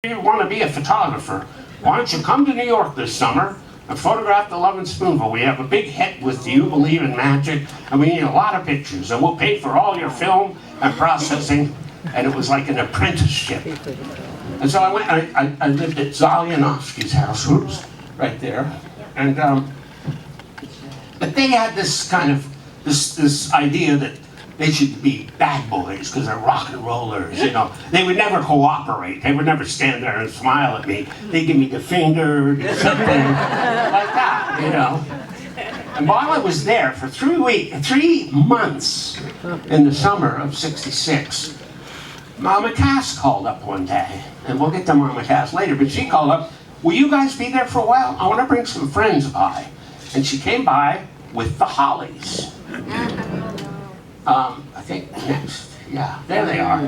You want to be a photographer, why don't you come to New York this summer and photograph the Lovin' Spoonful? We have a big hit with You Believe in Magic, and we need a lot of pictures, and we'll pay for all your film and processing. And it was like an apprenticeship. And so I went, I lived at Zalyanovsky's house, whoops, right there. And but they had this kind of, this idea that they should be bad boys because they're rock and rollers, you know. They would never cooperate. They would never stand there and smile at me. They'd give me the finger or something like that, you know. And while I was there for 3 months in the summer of '66, Mama Cass called up one day, and we'll get to Mama Cass later, but she called up, will you guys be there for a while? I want to bring some friends by. And she came by with the Hollies. I think next, yeah, there they are.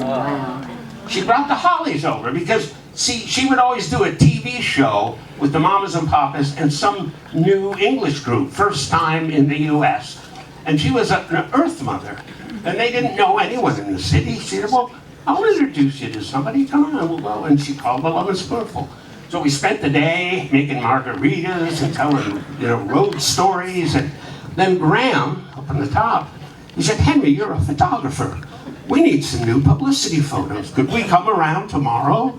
She brought the Hollies over because, see, she would always do a TV show with the Mamas and Papas and some new English group, first time in the US. And she was an Earth mother, and they didn't know anyone in the city. She said, well, I'll introduce you to somebody, come on, we'll go. And she called the Lovin' Spoonful. So we spent the day making margaritas and telling, you know, road stories. And then Graham, up on the top, he said, Henry, you're a photographer. We need some new publicity photos. Could we come around tomorrow?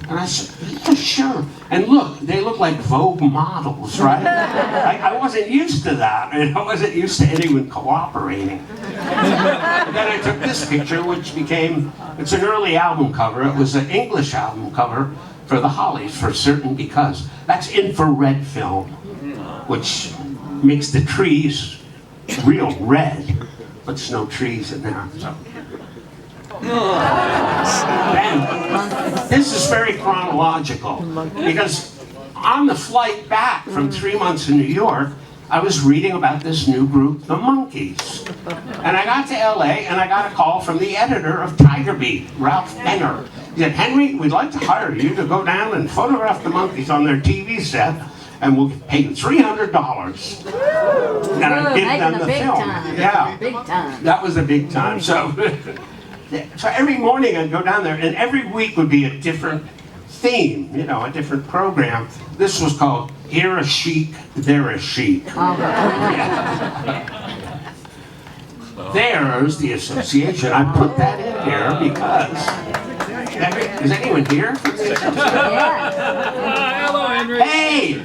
And I said, yeah, sure. And look, they look like Vogue models, right? I wasn't used to that, and I wasn't used to anyone cooperating. And then I took this picture, which became, it's an early album cover. It was an English album cover for the Hollies, for Certain Because. That's infrared film, which makes the trees real red, but there's no trees in there. So. Then, this is very chronological, because on the flight back from 3 months in New York, I was reading about this new group, the Monkees. And I got to LA and I got a call from the editor of Tiger Beat, Ralph Benner. He said, Henry, we'd like to hire you to go down and photograph the Monkees on their TV set, and we'll pay you $300. And I give them the film. Time. Yeah, Big time. that was a big time. So every morning I'd go down there, and every week would be a different theme, you know, a different program. This was called Here a Chic, There a Chic. There's the association. I put that in here because... Is anyone here? Hello, Henry. Hey!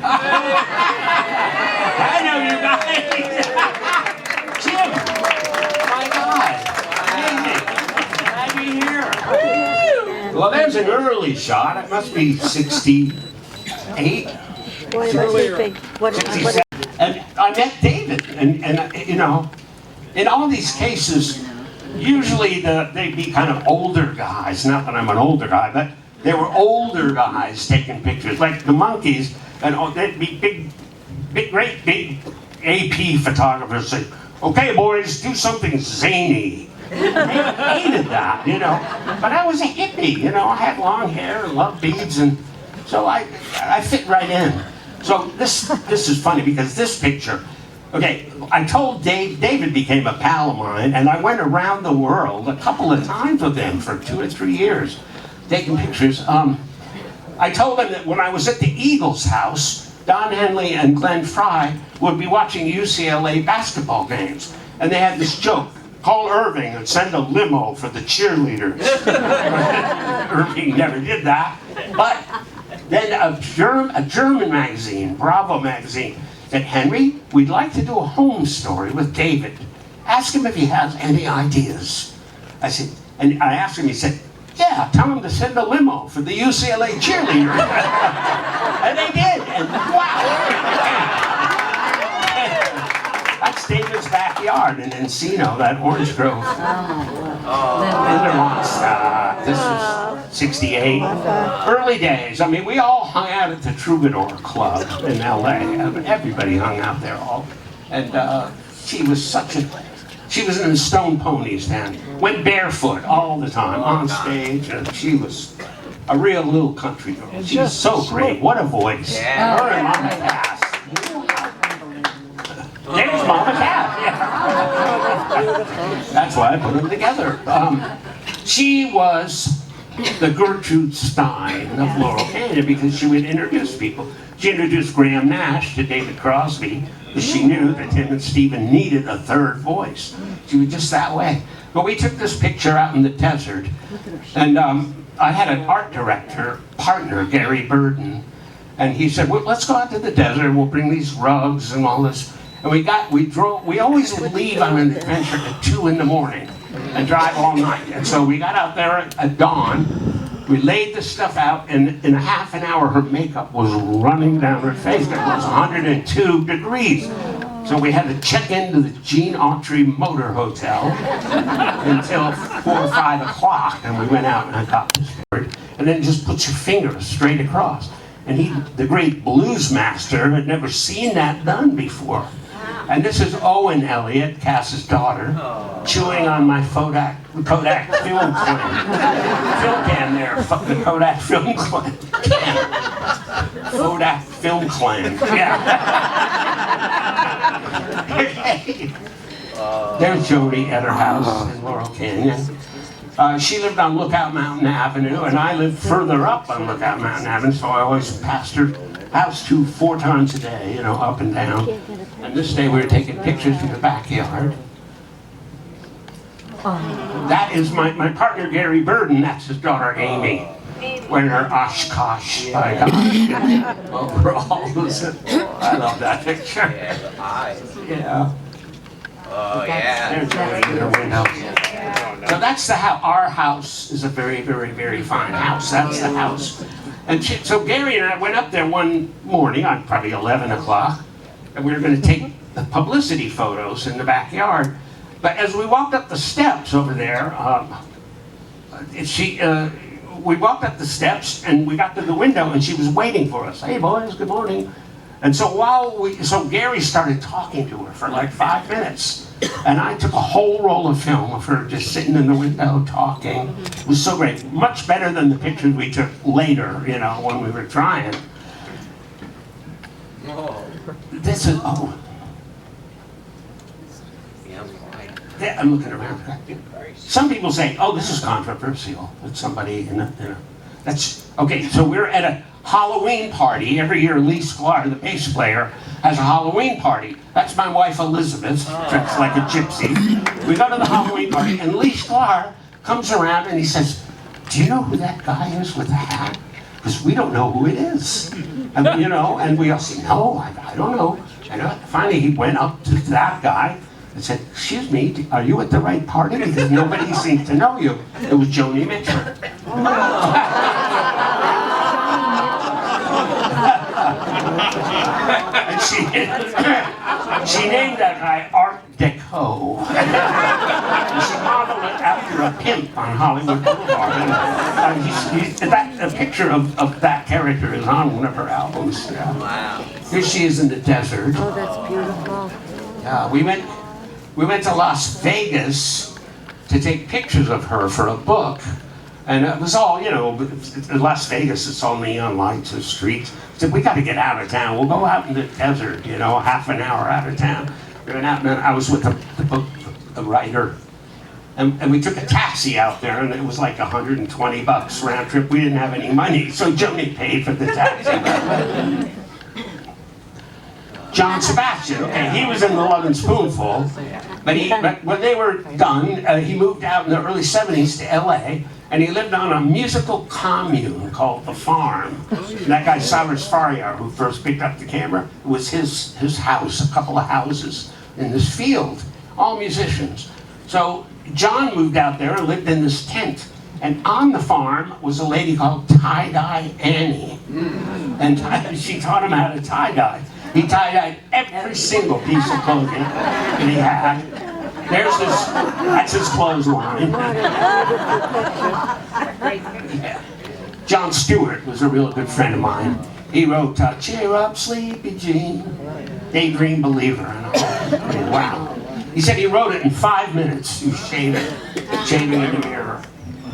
I know you guys! Jim! My God! Glad you're here. Well, there's an early shot. It must be 68. What? And I met David, and you know, in all these cases, usually they'd be kind of older guys. Not that I'm an older guy, but they were older guys taking pictures, like the Monkees, and they'd be great big AP photographers say, "Okay, boys, do something zany." They hated that, you know. But I was a hippie, you know. I had long hair and loved beads, and so I fit right in. So this is funny because this picture. Okay, I told David became a pal of mine, and I went around the world a couple of times with him for 2 or 3 years, taking pictures. I told him that when I was at the Eagles' house, Don Henley and Glenn Fry would be watching UCLA basketball games, and they had this joke: call Irving and send a limo for the cheerleaders. Irving never did that, but then a German magazine, Bravo magazine, said, Henry, we'd like to do a home story with David. Ask him if he has any ideas. I said, and I asked him, he said, yeah, tell him to send a limo for the UCLA cheerleaders. And they did, and wow. That's David's backyard in Encino, that Orange Grove. Lindermont. This is 68. Early days. I mean, we all hung out at the Troubadour Club in LA. I mean, everybody hung out there all. And she was in the Stone Ponies then. Went barefoot all the time on stage, and she was a real little country girl. She was so great. What a voice. Yeah. Her and Mama Cass. There's Mama Cass. Yeah. That's why I put them together. She was the Gertrude Stein of Laurel Canyon, because she would introduce people. She introduced Graham Nash to David Crosby, because she knew that him and Stephen needed a third voice. She was just that way. But we took this picture out in the desert, and I had an art director partner, Gary Burden, and he said, well, let's go out to the desert and we'll bring these rugs and all this. And we always would leave on an adventure at 2 in the morning and drive all night. And so we got out there at dawn, we laid the stuff out, and in a half an hour her makeup was running down her face. It was 102 degrees. So we had to check into the Gene Autry Motor Hotel until 4 or 5 o'clock, and we went out and I got this word. And then just put your finger straight across. And he, the great blues master, had never seen that done before. And this is Owen Elliott, Cass's daughter, chewing on my Kodak film can. Film can there, the Kodak film can. Kodak film clan, yeah. There's Jody at her house in Laurel Canyon. She lived on Lookout Mountain Avenue, and I lived further up on Lookout Mountain Avenue, so I always passed her house 4 times a day, you know, up and down. And this day we were taking pictures in the backyard. That is my partner, Gary Burden. That's his daughter, Amy, wearing her Oshkosh overalls. I love that picture. Yeah, the eyes. Yeah. Oh, yeah. There's Joey in her window. So that's the house. Our house is a very, very, very fine house. That's the house. And so Gary and I went up there one morning, on probably 11 o'clock, and we were going to take the publicity photos in the backyard. But as we walked up the steps over there, we walked up the steps and we got to the window and she was waiting for us. Hey boys, good morning. And so so Gary started talking to her for like 5 minutes. And I took a whole roll of film of her just sitting in the window talking. It was so great. Much better than the pictures we took later, you know, when we were trying. This is, yeah, I'm looking around. Some people say, oh, this is controversial. It's somebody in a, that's, okay, so we're at a Halloween party. Every year, Lee Sklar, the bass player, has a Halloween party. That's my wife, Elizabeth, dressed like a gypsy. We go to the Halloween party, and Lee Sklar comes around and he says, do you know who that guy is with the hat? Because we don't know who it is. And, you know, and we all say, no, I don't know. And finally, he went up to that guy and said, excuse me, are you at the right party? Because nobody seems to know you. It was Joni Mitchell. And she named that guy Art Deco. And she modeled it after a pimp on Hollywood Boulevard. And a picture of that character is on one of her albums. Yeah. Wow. Here she is in the desert. Oh, that's beautiful. We went to Las Vegas to take pictures of her for a book. And it was all, you know, in Las Vegas, it's all neon lights and streets. So we got to get out of town. We'll go out in the desert, you know, half an hour out of town. We went out, and I was with the writer. And we took a taxi out there, and it was like $120 round trip. We didn't have any money, so Joni paid for the taxi. John Sebastian, okay, he was in the Love and Spoonful, but when they were done, he moved out in the early 70s to LA, and he lived on a musical commune called The Farm. And that guy, Cyrus Faryar, who first picked up the camera, it was his house, a couple of houses in this field, all musicians. So John moved out there and lived in this tent. And on the farm was a lady called Tie-Dye Annie. And she taught him how to tie-dye. He tie-dyed every single piece of clothing that he had. That's his clothesline. Yeah. John Stewart was a real good friend of mine. He wrote, cheer up, sleepy Jean, daydream believer. And wow. He said he wrote it in 5 minutes. He was shaving in the mirror.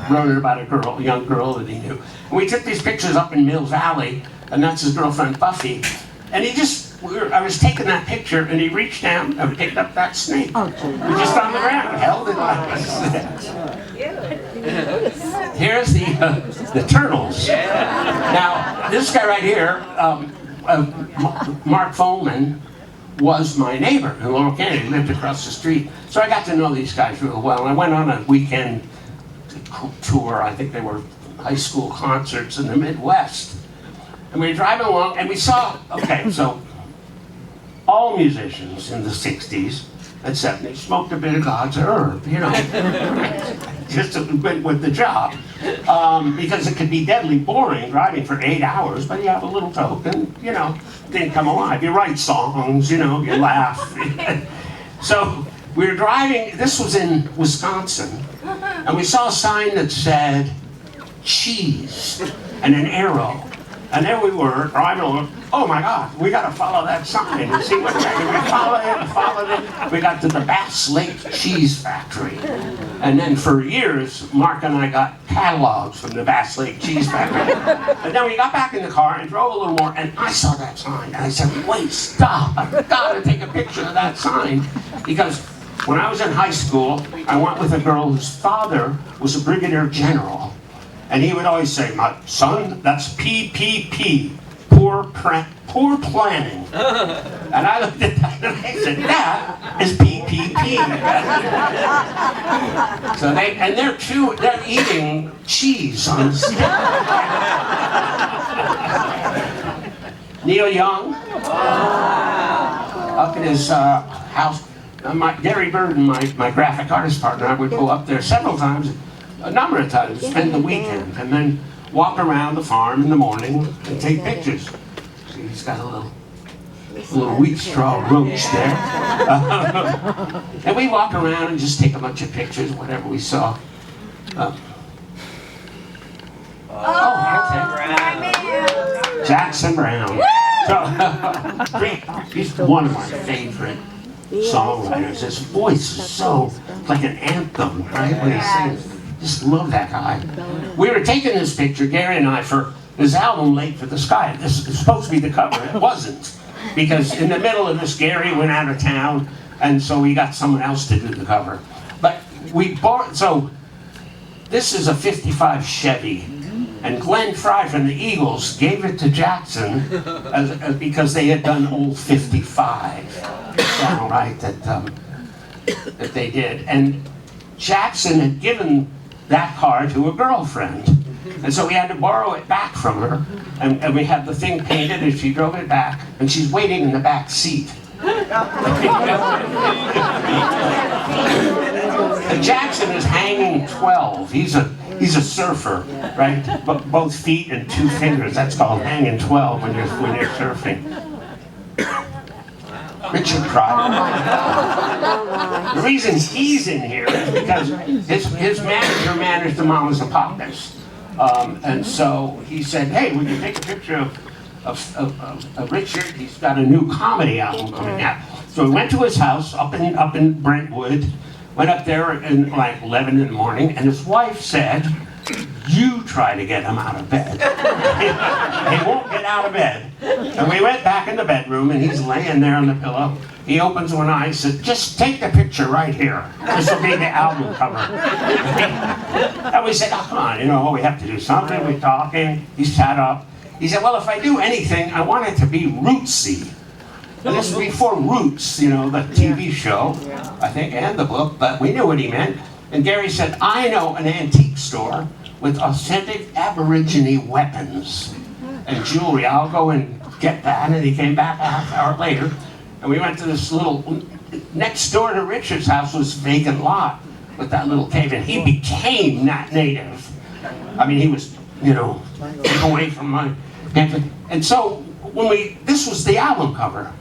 Wrote it about a young girl that he knew. And we took these pictures up in Mills Alley, and that's his girlfriend Buffy. And I was taking that picture, and he reached down and picked up that snake. Oh, just on the ground, held it like this. here's the Turtles. Now, this guy right here, Mark Folman, was my neighbor in Laurel Canyon. He lived across the street. So I got to know these guys real well. And I went on a weekend tour. I think they were high school concerts in the Midwest. And we were driving along and we saw, okay, so all musicians in the 60s and 70s smoked a bit of God's herb, you know, just to went with the job. Because it could be deadly boring driving for 8 hours, but you have a little toke and, you know, then come alive. You write songs, you know, you laugh. So we were driving, this was in Wisconsin, and we saw a sign that said cheese and an arrow. And there we were driving along. Oh my God, we got to follow that sign and see what's there. We followed it. We got to the Bass Lake Cheese Factory. And then for years, Mark and I got catalogs from the Bass Lake Cheese Factory. And then we got back in the car and drove a little more, and I saw that sign. And I said, wait, stop. I've got to take a picture of that sign. Because when I was in high school, I went with a girl whose father was a brigadier general. And he would always say, my son, that's PPP, poor planning. And I looked at that and I said, that is PPP. So they're eating cheese on the stick. Neil Young, up in his house. Gary Burden, my graphic artist partner, I would go up there several times. A number of times, spend the weekend, and then walk around the farm in the morning and take pictures. See, he's got a little wheat straw roach there. And we walk around and just take a bunch of pictures, whatever we saw. Okay. Jackson Brown. So, he's one of my favorite songwriters. His voice is so like an anthem, right? When he sings. Just love that guy. We were taking this picture, Gary and I, for his album Late for the Sky. This is supposed to be the cover. It wasn't. Because in the middle of this, Gary went out of town, and so we got someone else to do the cover. But we bought, so this is a 55 Chevy, and Glenn Fry from the Eagles gave it to Jackson because they had done Old 55. Sound right, that they did. And Jackson had given that car to a girlfriend. And so we had to borrow it back from her. And we had the thing painted and she drove it back. And she's waiting in the back seat. And Jackson is hanging 12. He's a surfer, right? Both feet and 2 fingers. That's called hanging 12 when you're surfing. Richard Pryor. The reason he's in here is because his manager managed the Mamas and Papas. And so he said, hey, we can take a picture of Richard. He's got a new comedy album coming out. So we went to his house up in Brentwood, went up there at like 11 in the morning, and his wife said, you try to get him out of bed. He won't get out of bed. And we went back in the bedroom, and he's laying there on the pillow. He opens one eye and says, just take the picture right here. This will be the album cover. And we said, oh, come on, you know, we have to do something. We're talking. He sat up. He said, well, if I do anything, I want it to be rootsy. And this was before Roots, you know, the TV show, I think, and the book, but we knew what he meant. And Gary said, I know an antique store with authentic Aborigine weapons and jewelry. I'll go and get that. And he came back a half hour later, and we went to this little, next door to Richard's house was vacant lot with that little cave, and he became that native. I mean, he was, you know, away from my, and so when this was the album cover.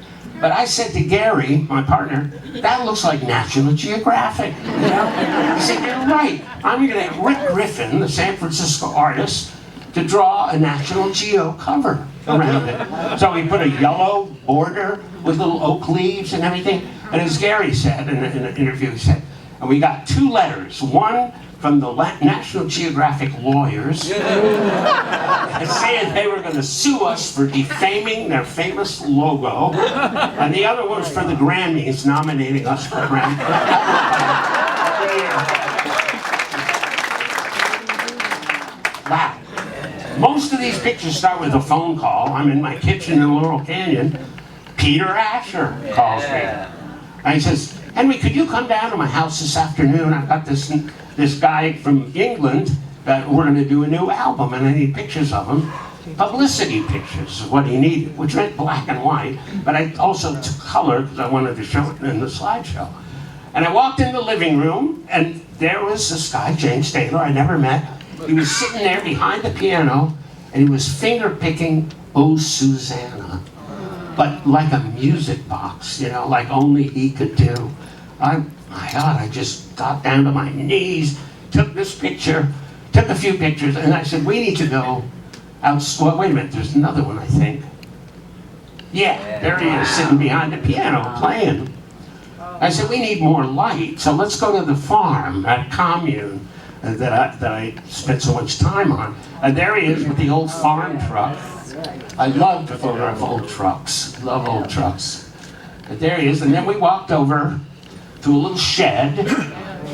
But I said to Gary, my partner, that looks like National Geographic. You know? He said, you're right. I'm going to get Rick Griffin, the San Francisco artist, to draw a National Geo cover around it. So he put a yellow border with little oak leaves and everything. And as Gary said in an interview, he said, and we got 2 letters. One from the National Geographic lawyers saying they were going to sue us for defaming their famous logo, and the other was for the Grammys nominating us for Grammy. Most of these pictures start with a phone call. I'm in my kitchen in Laurel Canyon. Peter Asher calls me. And he says, Henry, could you come down to my house this afternoon? I've got this guy from England that we're going to do a new album, and I need pictures of him. Publicity pictures is what he needed, which meant black and white, but I also took color because I wanted to show it in the slideshow. And I walked in the living room, and there was this guy, James Taylor, I never met. He was sitting there behind the piano, and he was finger picking "Oh Susanna," but like a music box, you know, like only he could do. My God, I just got down to my knees, took this picture, took a few pictures, and I said, we need to go out. Well, wait a minute, there's another one, I think. Yeah, there he is, sitting behind the piano, playing. I said, we need more light, so let's go to the farm, that commune that I spent so much time on. And there he is with the old farm truck. I love to photograph old trucks, love old trucks. And there he is, and then we walked over to a little shed,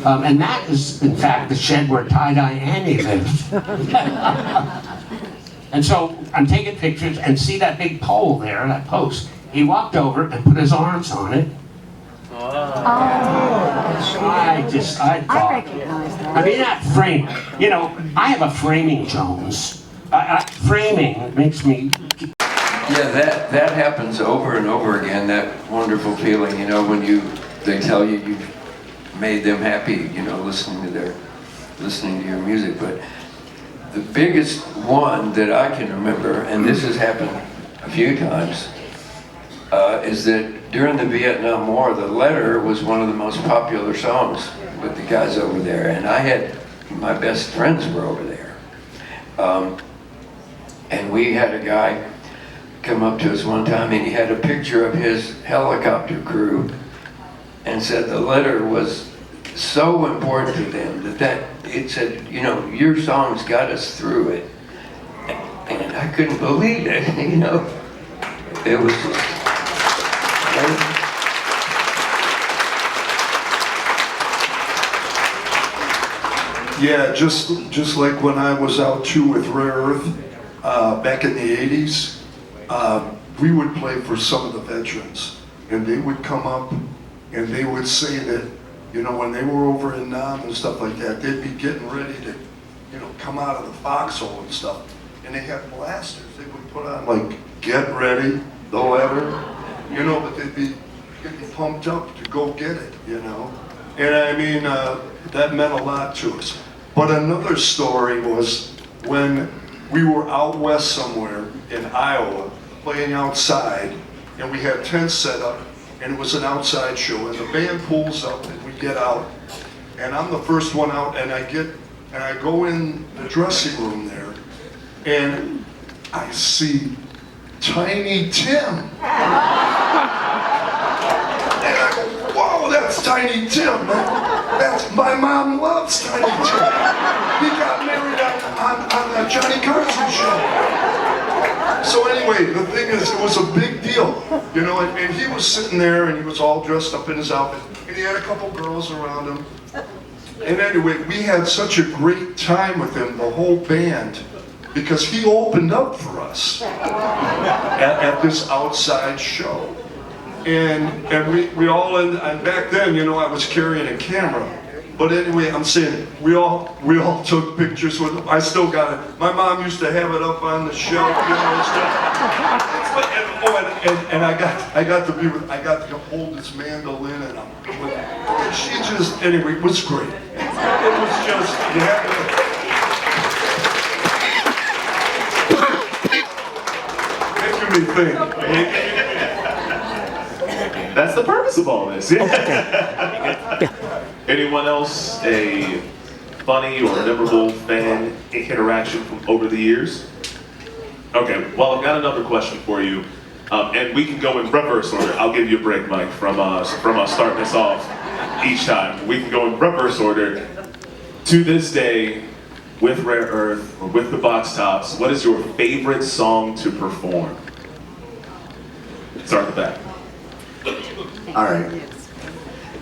and that is, in fact, the shed where Tie-Dye Annie lived. And so I'm taking pictures and see that big pole there, that post. He walked over and put his arms on it. I thought, recognize that. I mean, that frame, you know, I have a framing Jones. Framing makes me. Yeah, that happens over and over again, that wonderful feeling, you know, when they tell you you've made them happy, you know, listening to your music. But the biggest one that I can remember, and this has happened a few times, is that during the Vietnam War, The Letter was one of the most popular songs with the guys over there, and my best friends were over there. And we had a guy come up to us one time, and he had a picture of his helicopter crew and said The Letter was so important to them that it said, you know, your songs got us through it. And I couldn't believe it, you know. It was Yeah, just like when I was out too with Rare Earth back in the 80s, we would play for some of the veterans, and they would come up and they would say that, you know, when they were over in Nam and stuff like that, they'd be getting ready to, you know, come out of the foxhole and stuff, and they had blasters. They would put on like "Get Ready," The Letter, you know, but they'd be getting pumped up to go get it, you know. And I mean, that meant a lot to us. But another story was when we were out west somewhere in Iowa, playing outside, and we had tents set up, and it was an outside show, and the band pulls up, and we get out, and I'm the first one out, and I go in the dressing room there, and I see Tiny Tim. And I go, whoa, that's Tiny Tim, man. My mom loves Tiny Tim. He got married on the Johnny Carson show. So anyway, the thing is, it was a big deal, you know, and he was sitting there and he was all dressed up in his outfit, and he had a couple girls around him. And anyway, we had such a great time with him, the whole band, because he opened up for us at this outside show. And we all, and back then, you know, I was carrying a camera. But anyway, I'm saying, we all took pictures with him. I still got it. My mom used to have it up on the shelf, you know, and stuff. And I got to hold this mandolin, and she just, anyway, it was great. It was just, you had to, making me think. That's the purpose of all this. Anyone else a funny or memorable fan interaction from over the years? Okay, well, I've got another question for you, and we can go in reverse order. I'll give you a break, Mike, from starting this off each time. We can go in reverse order. To this day, with Rare Earth or with the Box Tops, what is your favorite song to perform? Start with that. All right.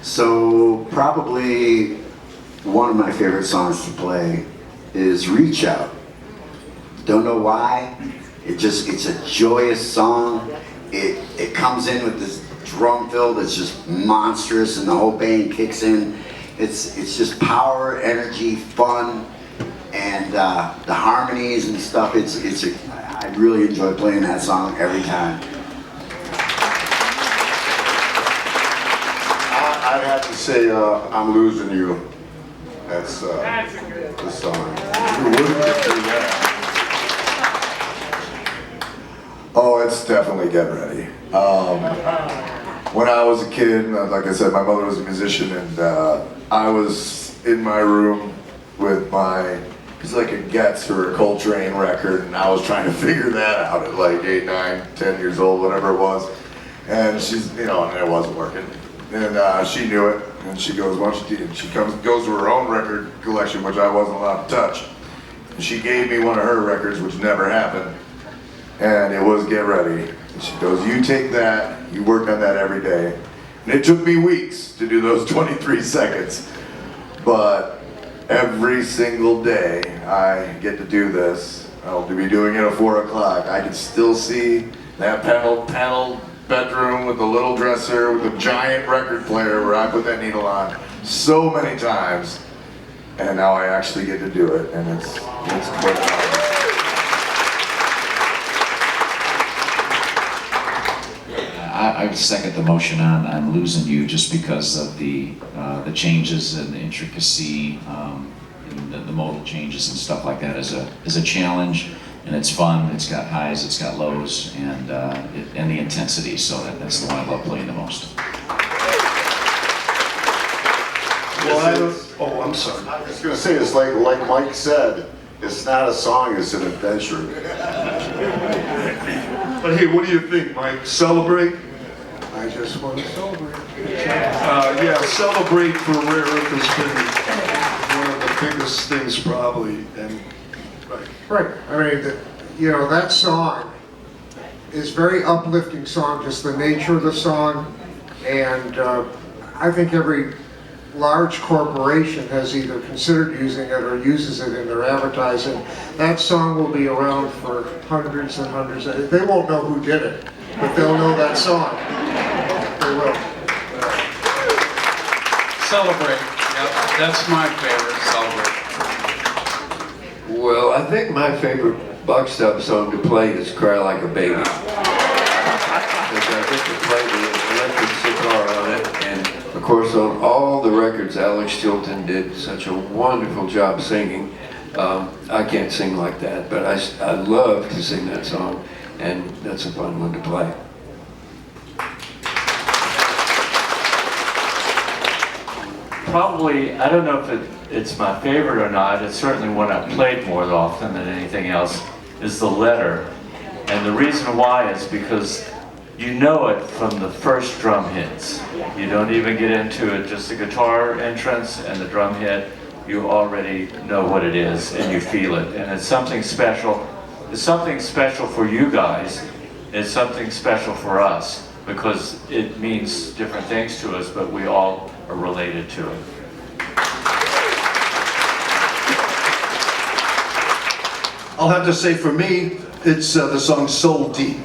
So probably one of my favorite songs to play is "Reach Out." Don't know why. It's a joyous song. It comes in with this drum fill that's just monstrous, and the whole band kicks in. It's just power, energy, fun, and the harmonies and stuff. I really enjoy playing that song every time. I'd have to say, I'm Losing You. That's the song. Oh, it's definitely Get Ready. When I was a kid, like I said, my mother was a musician, and I was in my room with it's like a Getz or a Coltrane record, and I was trying to figure that out at like 8, 9, 10 years old, whatever it was. And she's, and it wasn't working. And she knew it, and she goes, "Why don't you do it?" She goes to her own record collection, which I wasn't allowed to touch. And she gave me one of her records, which never happened, and it was Get Ready. And she goes, "You take that, you work on that every day." And it took me weeks to do those 23 seconds, but every single day I get to do this. I'll be doing it at 4 o'clock. I can still see that panel bedroom with the little dresser with the giant record player where I put that needle on so many times, and now I actually get to do it, and it's I would second the motion on "I'm Losing You" just because of the changes and the intricacy, and the modal changes and stuff like that is a challenge, and it's fun. It's got highs, it's got lows, and the intensity. So that's the one I love playing the most. Well, I'm sorry. I was going to say, it's like Mike said, it's not a song, it's an adventure. But hey, what do you think, Mike? Celebrate? I just want to celebrate. Yeah, Celebrate for Rare Earth has been one of the biggest things probably. And Right. I mean, that song is very uplifting song, just the nature of the song, and I think every large corporation has either considered using it or uses it in their advertising. That song will be around for hundreds and hundreds of, they won't know who did it, but they'll know that song. They will. Celebrate. Yep, that's my favorite. Celebrate. Well, I think my favorite Buckstop song to play is "Cry Like a Baby." Because I get to play the electric sitar on it, and of course on all the records Alex Chilton did such a wonderful job singing. I can't sing like that, but I love to sing that song, and that's a fun one to play. Probably, I don't know if it's my favorite or not, it's certainly one I've played more often than anything else, is The Letter. And the reason why is because you know it from the first drum hits. You don't even get into it, just the guitar entrance and the drum hit, you already know what it is and you feel it. And it's something special. It's something special for you guys. It's something special for us because it means different things to us, but we all are related to it. I'll have to say for me, it's the song Soul Deep.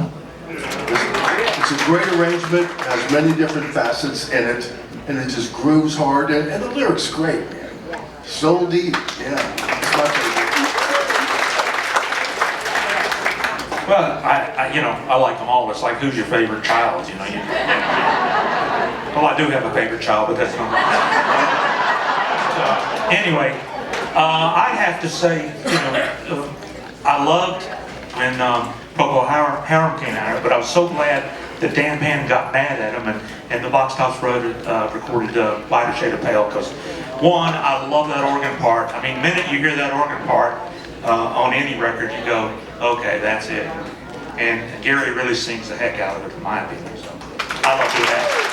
It's a great arrangement, has many different facets in it, and it just grooves hard, and the lyrics great, man. Soul Deep, yeah, it's my favorite. Well, I like them all. It's like, who's your favorite child? Well, I do have a favorite child, but that's not. Anyway, I have to say, I loved when Coco Harum came out, but I was so glad that Dan Pan got mad at him, and the Box Tops recorded Lighter Shade of Pale, because one, I love that organ part. I mean, the minute you hear that organ part on any record, you go, okay, that's it. And Gary really sings the heck out of it, in my opinion. So I love doing that.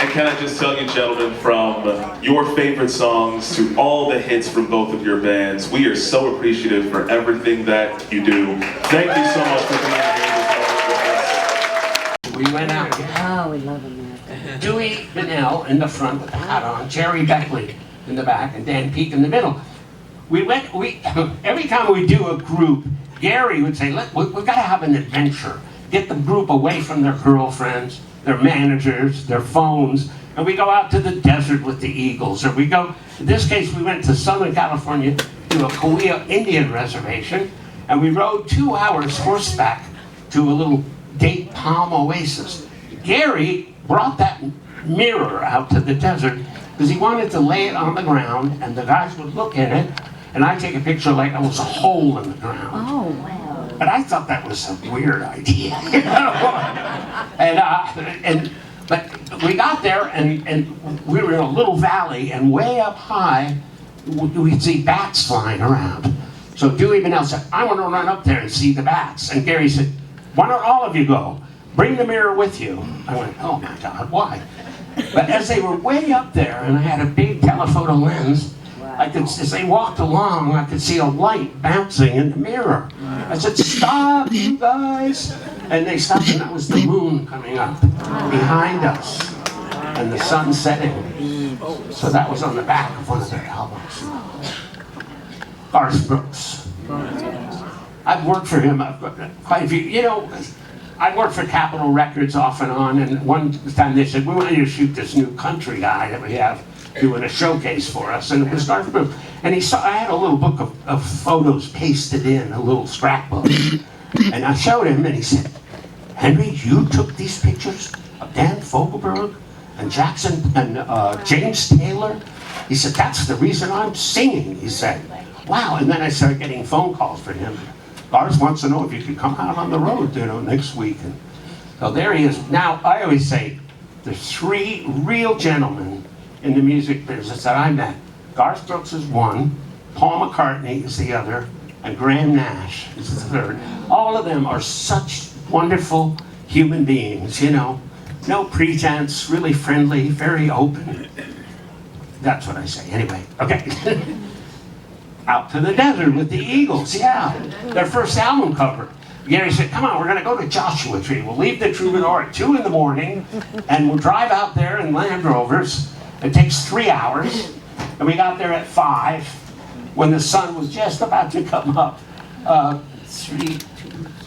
And can I just tell you, gentlemen, from your favorite songs to all the hits from both of your bands, we are so appreciative for everything that you do. Thank you so much for being here with us. We went out. Oh, we love him there. Dewey Bunnell in the front with the hat on, Jerry Beckley in the back and Dan Peek in the middle. Every time we do a group, Gary would say, we've got to have an adventure. Get the group away from their girlfriends, their managers, their phones, and we go out to the desert with the Eagles. Or we go, in this case, we went to Southern California to a Cahuilla Indian reservation, and we rode 2 hours horseback to a little date palm oasis. Gary brought that mirror out to the desert because he wanted to lay it on the ground and the guys would look in it, and I'd take a picture like there was a hole in the ground. Oh, wow. But I thought that was a weird idea. But we got there and we were in a little valley, and way up high we'd see bats flying around. So Dewey Manel said, I want to run up there and see the bats. And Gary said, why don't all of you go? Bring the mirror with you. I went, oh my God, why? But as they were way up there, and I had a big telephoto lens, as they walked along, I could see a light bouncing in the mirror. I said, stop, you guys. And they stopped, and that was the moon coming up behind us, and the sun setting. So that was on the back of one of their albums. Garth Brooks. I've worked for him quite a few, I worked for Capitol Records off and on, and one time they said, we want you to shoot this new country guy that we have doing a showcase for us, and it was Garth Brooks. And I had a little book of photos pasted in, a little scrapbook. And I showed him, and he said, Henry, you took these pictures of Dan Fogelberg and Jackson and James Taylor? He said, that's the reason I'm singing, he said. Wow, and then I started getting phone calls for him. Garth wants to know if you could come out on the road, next week. And so there he is. Now, I always say, there's 3 real gentlemen in the music business that I met. Garth Brooks is one, Paul McCartney is the other, and Graham Nash is the third. All of them are such wonderful human beings, no pretense, really friendly, very open. That's what I say. Anyway, okay. Out to the desert with the Eagles, yeah. Their first album cover. Gary said, come on, we're going to go to Joshua Tree. We'll leave the Troubadour at 2 in the morning, and we'll drive out there in Land Rovers. It takes 3 hours, and we got there at 5 when the sun was just about to come up. 3, 2,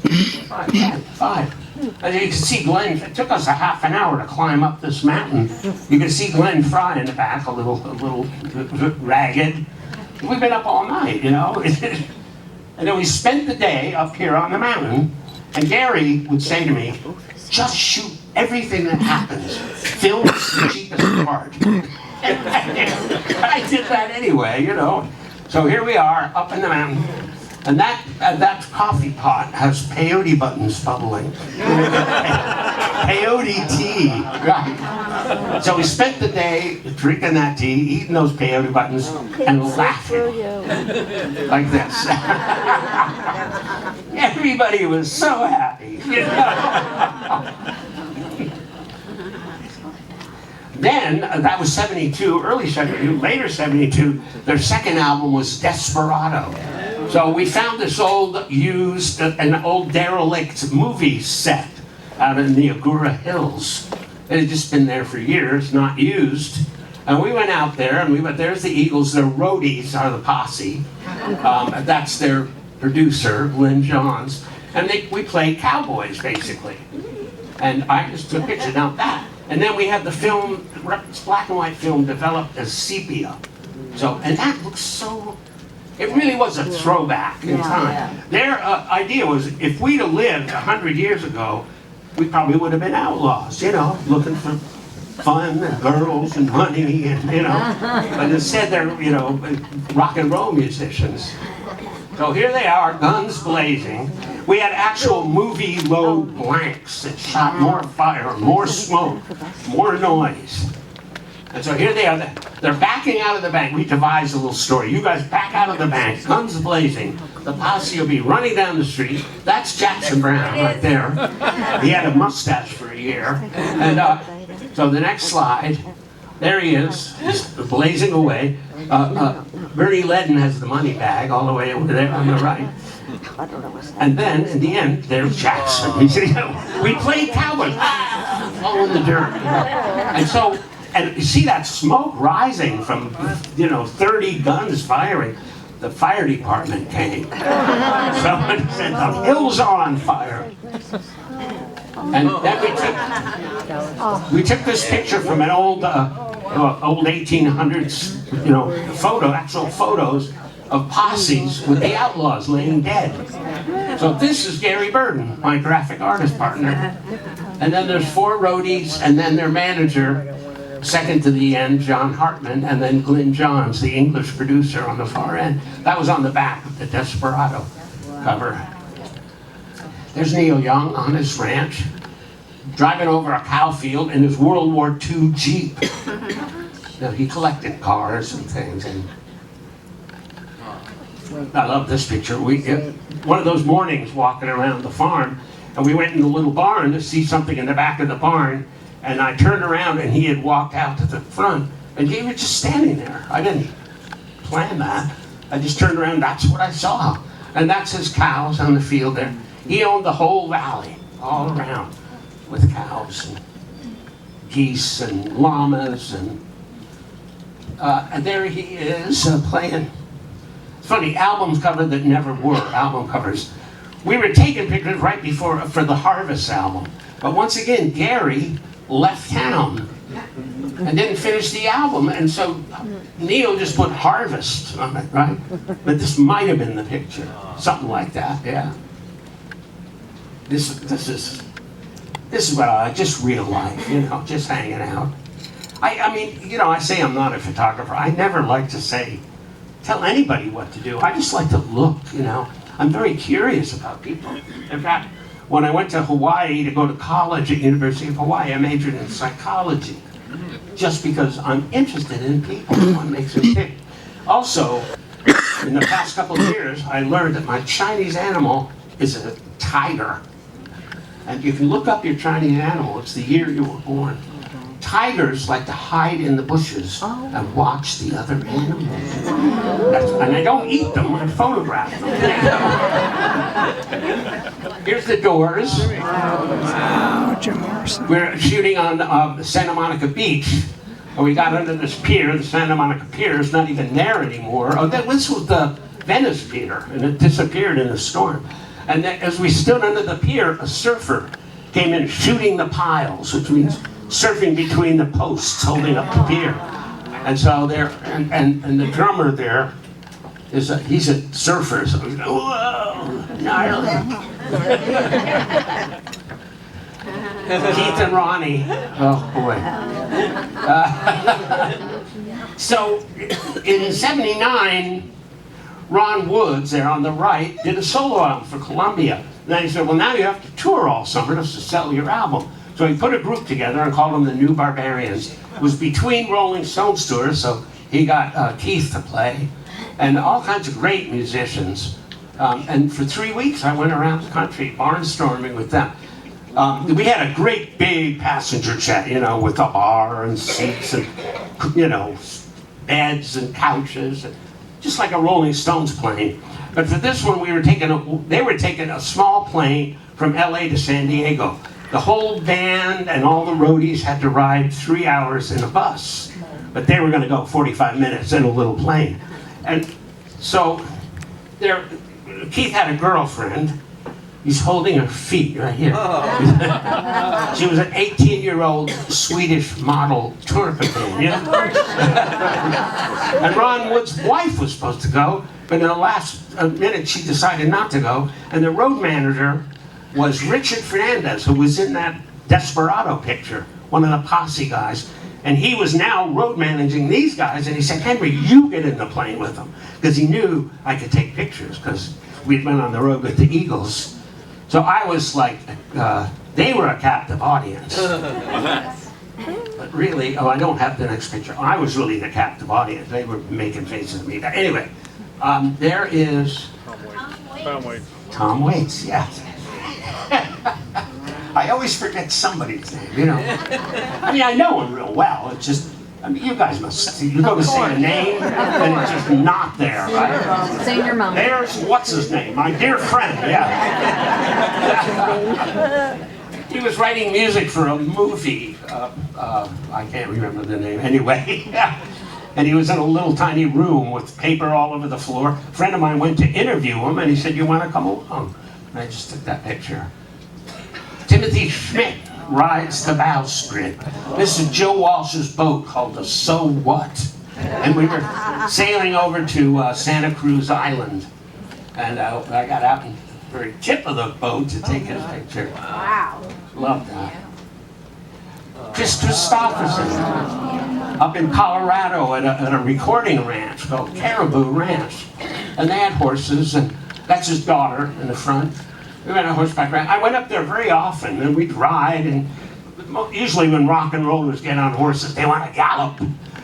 5. As you can see, Glenn, it took us a half an hour to climb up this mountain. You can see Glenn Fry in the back, a little ragged. We've been up all night, And then we spent the day up here on the mountain, and Gary would say to me, just shoot everything that happens. Film the cheapest part. I did that anyway, So here we are, up in the mountain, and that coffee pot has peyote buttons bubbling. Peyote tea, right. So we spent the day drinking that tea, eating those peyote buttons, and laughing like this. Everybody was so happy. Then, that was 72, early 72, later 72, their second album was Desperado. So we found this an old derelict movie set out in the Agoura Hills. It had just been there for years, not used. And we went out there, and there's the Eagles, their roadies are the posse. That's their producer, Lynn Johns. And we played cowboys, basically. And I just took pictures. Now that. And then we had the film, black and white film developed as sepia. And that looks so, it really was a throwback in time. Yeah. Their idea was, if we'd have lived 100 years ago, we probably would have been outlaws, looking for fun and girls and money, and But instead they're, rock and roll musicians. So here they are, guns blazing. We had actual movie load blanks that shot more fire, more smoke, more noise. And so here they are, they're backing out of the bank. We devised a little story. You guys back out of the bank, guns blazing. The posse will be running down the street. That's Jackson Browne right there. He had a mustache for a year. And so the next slide, there he is, blazing away. Bernie Ledden has the money bag all the way over there on the right. And then, in the end, there's Jackson. We played cowboys, all in the dirt. And so, And you see that smoke rising from, 30 guns firing. The fire department came. Someone said, the hills are on fire. And then we took this picture from an old 1800s, actual photos of posses with the outlaws laying dead. So this is Gary Burden, my graphic artist partner. And then there's 4 roadies, and then their manager, second to the end, John Hartman, and then Glyn Johns, the English producer on the far end. That was on the back of the Desperado cover. There's Neil Young on his ranch, driving over a cow field in his World War II Jeep. He collected cars and things. And I love this picture. One of those mornings walking around the farm, and we went in the little barn to see something in the back of the barn, and I turned around and he had walked out to the front, and he was just standing there. I didn't plan that. I just turned around, that's what I saw. And that's his cows on the field there. He owned the whole valley, all around, with cows and geese and llamas, and there he is playing. It's funny, albums cover that never were, album covers. We were taking pictures right before, for the Harvest album. But once again, Gary left town and didn't finish the album, and so Neil just put Harvest on it, right? But this might have been the picture, something like that, yeah. This is what I like, just real life, just hanging out. I mean, I say I'm not a photographer. I never like to tell anybody what to do. I just like to look, I'm very curious about people. In fact, when I went to Hawaii to go to college at University of Hawaii, I majored in psychology, just because I'm interested in people, what makes them tick. Also, in the past couple of years, I learned that my Chinese animal is a tiger. And you can look up your Chinese animal, it's the year you were born. Tigers like to hide in the bushes and watch the other animals. And I don't eat them, I photograph them. Here's the Doors. Wow, Jim Morrison. We're shooting on Santa Monica Beach. And we got under this pier, the Santa Monica Pier is not even there anymore. This was the Venice Pier, and it disappeared in the storm. And then, as we stood under the pier, a surfer came in shooting the piles, which means surfing between the posts holding up the pier. And so there, and the drummer there he's a surfer, so he's like, whoa, gnarly. Keith and Ronnie, oh boy. So in '79, Ron Woods, there on the right, did a solo album for Columbia. And then he said, well, now you have to tour all summer to sell your album. So he put a group together and called them the New Barbarians. It was between Rolling Stones tours, so he got Keith to play, and all kinds of great musicians. And for 3 weeks, I went around the country barnstorming with them. We had a great big passenger jet, with a bar and seats and, beds and couches. Just like a Rolling Stones plane. But for this one, they were taking a small plane from LA to San Diego. The whole band and all the roadies had to ride 3 hours in a bus. But they were going to go 45 minutes in a little plane. And so Keith had a girlfriend. He's holding her feet right here. She was an 18-year-old Swedish model tour companion. And Ron Wood's wife was supposed to go, but in the last minute she decided not to go. And the road manager was Richard Fernandez, who was in that Desperado picture, one of the posse guys. And he was now road managing these guys, and he said, Henry, you get in the plane with them. Because he knew I could take pictures, because we'd been on the road with the Eagles. So I was like, they were a captive audience. But really, I don't have the next picture. I was really the captive audience. They were making faces at me. But anyway, there is Tom Waits. Tom Waits, yes. I always forget somebody's name, I mean, I know him real well. It's just, you guys must, you go to say a name, and it's just not there, right? Say your mom. There's, what's his name? My dear friend, yeah. He was writing music for a movie. I can't remember the name anyway. And he was in a little tiny room with paper all over the floor. A friend of mine went to interview him, and he said, "You want to come along?" And I just took that picture. Timothy Schmidt rides the bowsprit. This is Joe Walsh's boat called the So What? And we were sailing over to Santa Cruz Island. And I got out in the very tip of the boat to take his picture. Wow. Love that. Chris Christopherson, up in Colorado at a recording ranch called Caribou Ranch. And they had horses, and that's his daughter in the front. We went on a horseback ride. I went up there very often, and we'd ride, and usually when rock and rollers get on horses, they want to gallop,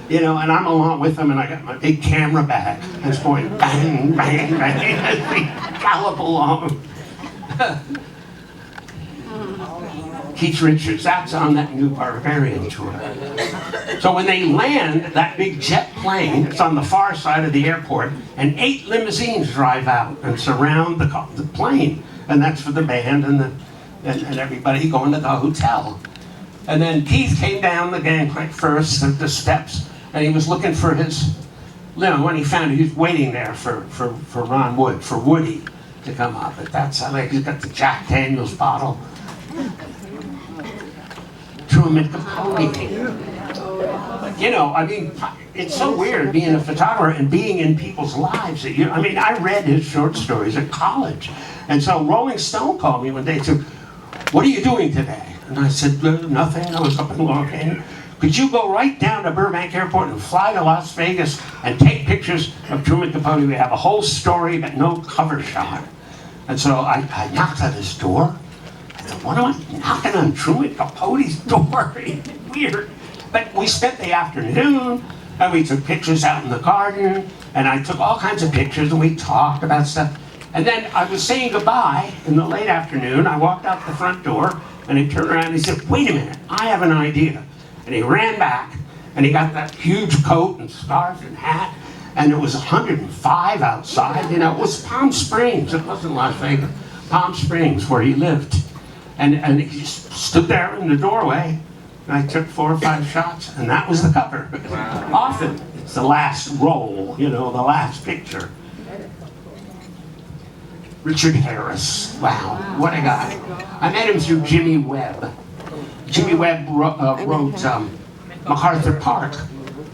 you know, and I'm along with them, and I got my big camera bag, and it's going bang, bang, bang, as we gallop along. Keith Richards, that's on that new Barbarian tour. So when they land that big jet plane, it's on the far side of the airport, and 8 limousines drive out and surround the plane. And that's for the band and everybody going to the hotel. And then Keith came down the gangplank first at the steps, and he was looking for his, you know, when he found it, he was waiting there for Ron Wood, for Woody to come up. But that's how, like, he's got the Jack Daniels bottle. Truman Capote. You know, I mean, it's so weird being a photographer and being in people's lives. That I mean, I read his short stories at college. And so Rolling Stone called me one day and said, "What are you doing today?" And I said, "Nothing, I was up in Long Canyon." "Could you go right down to Burbank Airport and fly to Las Vegas and take pictures of Truman Capote? We have a whole story, but no cover shot." And so I knocked on his door. I thought, what am I knocking on Truman Capote's door? Weird. But we spent the afternoon, and we took pictures out in the garden, and I took all kinds of pictures, and we talked about stuff. And then I was saying goodbye in the late afternoon. I walked out the front door, and he turned around and he said, "Wait a minute, I have an idea." And he ran back, and he got that huge coat and scarf and hat, and it was 105 outside. You know, it was Palm Springs. It wasn't Las Vegas. Palm Springs, where he lived. And he just stood there in the doorway, and I took 4 or 5 shots, and that was the cover. Wow. Often, it's the last roll, you know, the last picture. Richard Harris, wow, what a guy. I met him through Jimmy Webb. Jimmy Webb wrote MacArthur Park,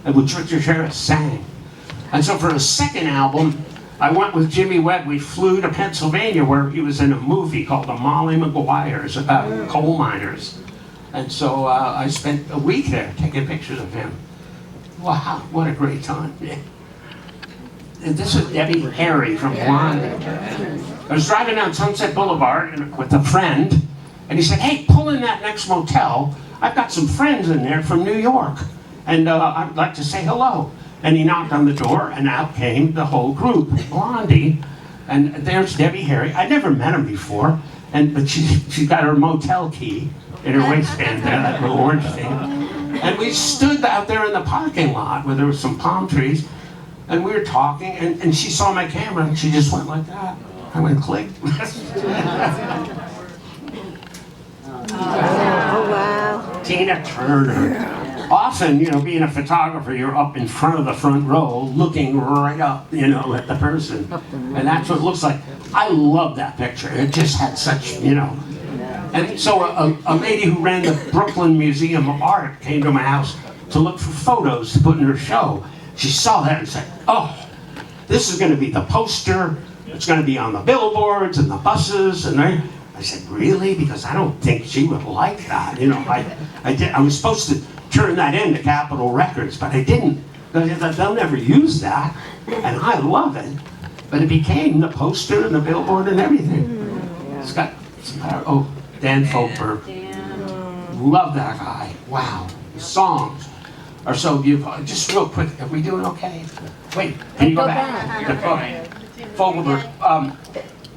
which Richard Harris sang. And so for his second album, I went with Jimmy Webb. We flew to Pennsylvania, where he was in a movie called The Molly Maguires about coal miners. And so I spent a week there taking pictures of him. Wow, what a great time. And this is Debbie Harry from Blondie. I was driving down Sunset Boulevard with a friend, and he said, "Hey, pull in that next motel. I've got some friends in there from New York, and I'd like to say hello." And he knocked on the door, and out came the whole group, Blondie, and there's Debbie Harry. I'd never met him before, but she's got her motel key in her waistband there, that little orange thing. And we stood out there in the parking lot where there were some palm trees, and we were talking, and she saw my camera, and she just went like that. I went click. Oh, wow. Tina Turner. Often, you know, being a photographer, you're up in front of the front row, looking right up, you know, at the person. And that's what it looks like. I love that picture. It just had such, you know. And so a lady who ran the Brooklyn Museum of Art came to my house to look for photos to put in her show. She saw that and said, "Oh, this is going to be the poster. It's going to be on the billboards and the buses." And I said, "Really?" Because I don't think she would like that. You know, I was supposed to turn that into Capitol Records, but I didn't. They'll never use that, and I love it. But it became the poster and the billboard and everything. It's got Dan Folkberg. Love that guy. Wow, his songs are so beautiful. Just real quick, are we doing okay? Wait, can you go back? Folkberg.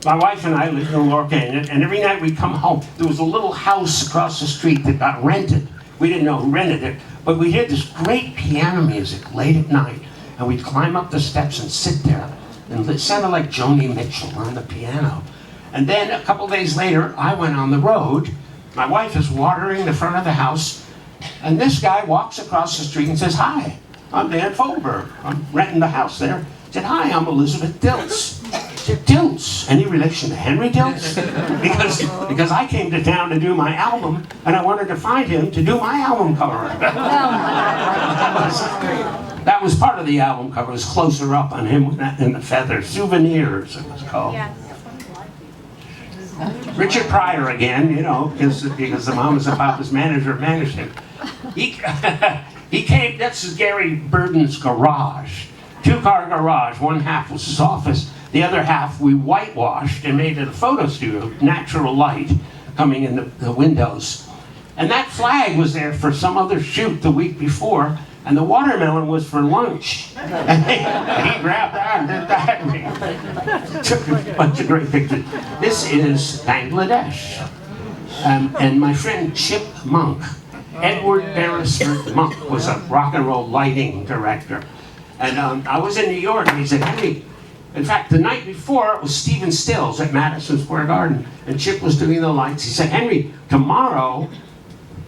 My wife and I lived in Long Canyon, and every night we'd come home. There was a little house across the street that got rented. We didn't know who rented it, but we heard this great piano music late at night, and we'd climb up the steps and sit there, and it sounded like Joni Mitchell on the piano. And then a couple days later, I went on the road, My wife is watering the front of the house, and this guy walks across the street and says, "Hi, I'm Dan Folberg. I'm renting the house there." He said, "Hi, I'm Elizabeth Diltz." I said, "Diltz? Any relation to Henry Diltz?" Because I came to town to do my album, and I wanted to find him to do my album cover. That was part of the album cover. It was closer up on him in the feather. Souvenirs, it was called. Yes. Richard Pryor again, you know, because the Mamas and Papas manager managed him. He came, this is Gary Burden's garage. 2-car garage. One half was his office. The other half we whitewashed and made it a photo studio. Natural light coming in the windows. And that flag was there for some other shoot the week before. And the watermelon was for lunch. And he grabbed that and did that. And took a bunch of great pictures. This is Bangladesh. And my friend Chip Monk, Edward Beresford Monk, was a rock and roll lighting director. And I was in New York, and he said, "Henry," in fact, the night before, it was Stephen Stills at Madison Square Garden, and Chip was doing the lights. He said, "Henry, tomorrow,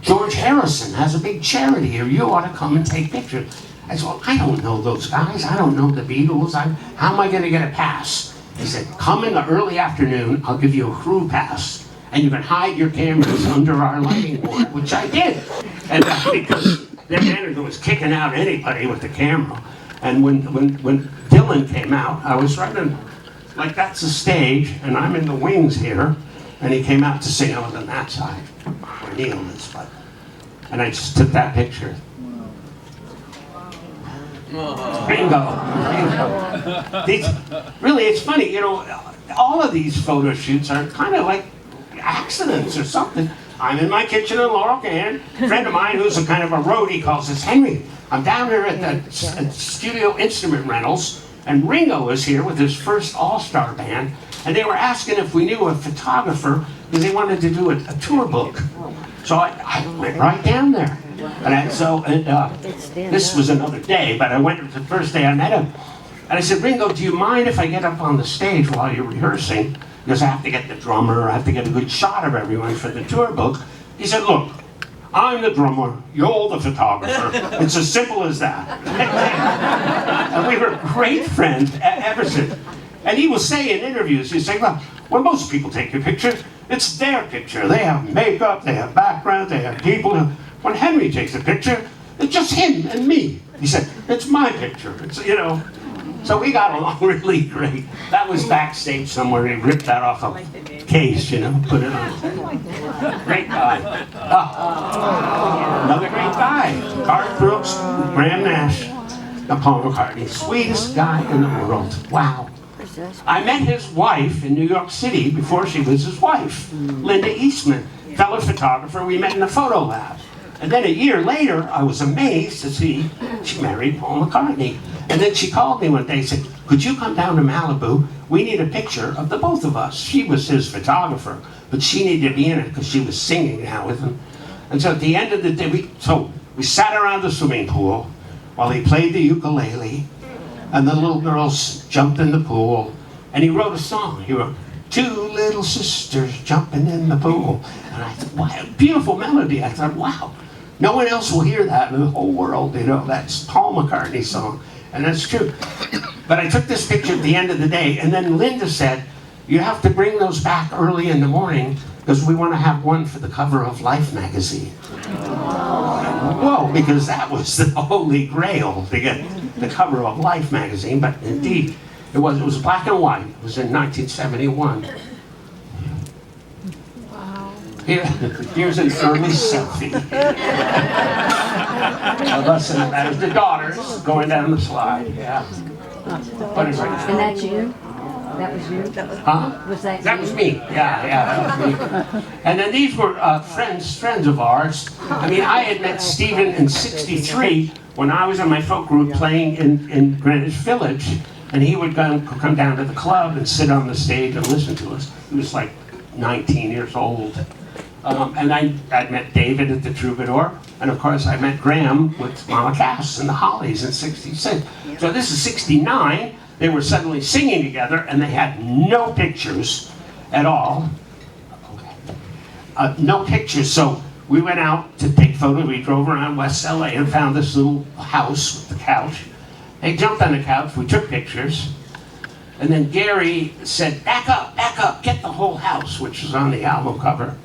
George Harrison has a big charity here. You ought to come and take pictures." I said, "Well, I don't know those guys. I don't know the Beatles. How am I going to get a pass?" He said, "Come in the early afternoon. I'll give you a crew pass. And you can hide your cameras under our lighting board," which I did. And because their manager was kicking out anybody with the camera. And when Dylan came out, I was right in, like that's the stage, and I'm in the wings here. And he came out to sing. I was on that side, where Neil is, but. And I just took that picture. Bingo. Really, it's funny, you know, all of these photo shoots are kind of like accidents or something. I'm in my kitchen in Laurel Canyon. A friend of mine who's a kind of a roadie calls us, "Henry, I'm down here at the Studio Instrument Rentals, and Ringo is here with his first all-star band, and they were asking if we knew a photographer because they wanted to do a tour book." So I went right down there. This was another day, but I went the first day I met him. And I said, "Ringo, do you mind if I get up on the stage while you're rehearsing? Because I have to get the drummer, I have to get a good shot of everyone for the tour book." He said, "Look, I'm the drummer, you're the photographer. It's as simple as that." And we were great friends ever since. And he will say in interviews, he'll say, "Well, when most people take your picture, it's their picture. They have makeup, they have background, they have people. When Henry takes a picture, it's just him and me." He said, "It's my picture." It's, you know. So we got along really great. That was backstage somewhere. He ripped that off a case, you know, put it on. Great guy. Another great guy. Garth Brooks, Graham Nash, and Paul McCartney. Sweetest guy in the world. Wow. I met his wife in New York City before she was his wife, Linda Eastman, fellow photographer. We met in a photo lab. And then a year later, I was amazed to see she married Paul McCartney. And then she called me one day and said, "Could you come down to Malibu? We need a picture of the both of us." She was his photographer, but she needed to be in it because she was singing now with him. And so at the end of the day, we sat around the swimming pool while he played the ukulele, and the little girls jumped in the pool, and he wrote a song. He wrote, "Two little sisters jumping in the pool." And I thought, wow, beautiful melody. I thought, wow, no one else will hear that in the whole world, you know, that's Paul McCartney's song. And that's true. But I took this picture at the end of the day, and then Linda said, "You have to bring those back early in the morning because we want to have one for the cover of Life magazine." Whoa, because that was the holy grail to get the cover of Life magazine, but indeed, it was black and white. It was in 1971. Here's an early selfie. That is the daughters going down the slide. Yeah. What is it? And that's you? That was you? Huh? Was that you? That was me. Yeah, that was me. And then these were friends of ours. I mean, I had met Stephen in '63 when I was in my folk group playing in Greenwich Village, and he would come down to the club and sit on the stage and listen to us. He was like 19 years old. And I'd met David at the Troubadour, and of course I met Graham with Mama Cass and the Hollies in '66. So this is '69. They were suddenly singing together, and they had no pictures at all. Okay. no pictures. So we went out to take photos. We drove around West LA and found this little house with the couch. They jumped on the couch. We took pictures. And then Gary said, back up, get the whole house, which was on the album cover.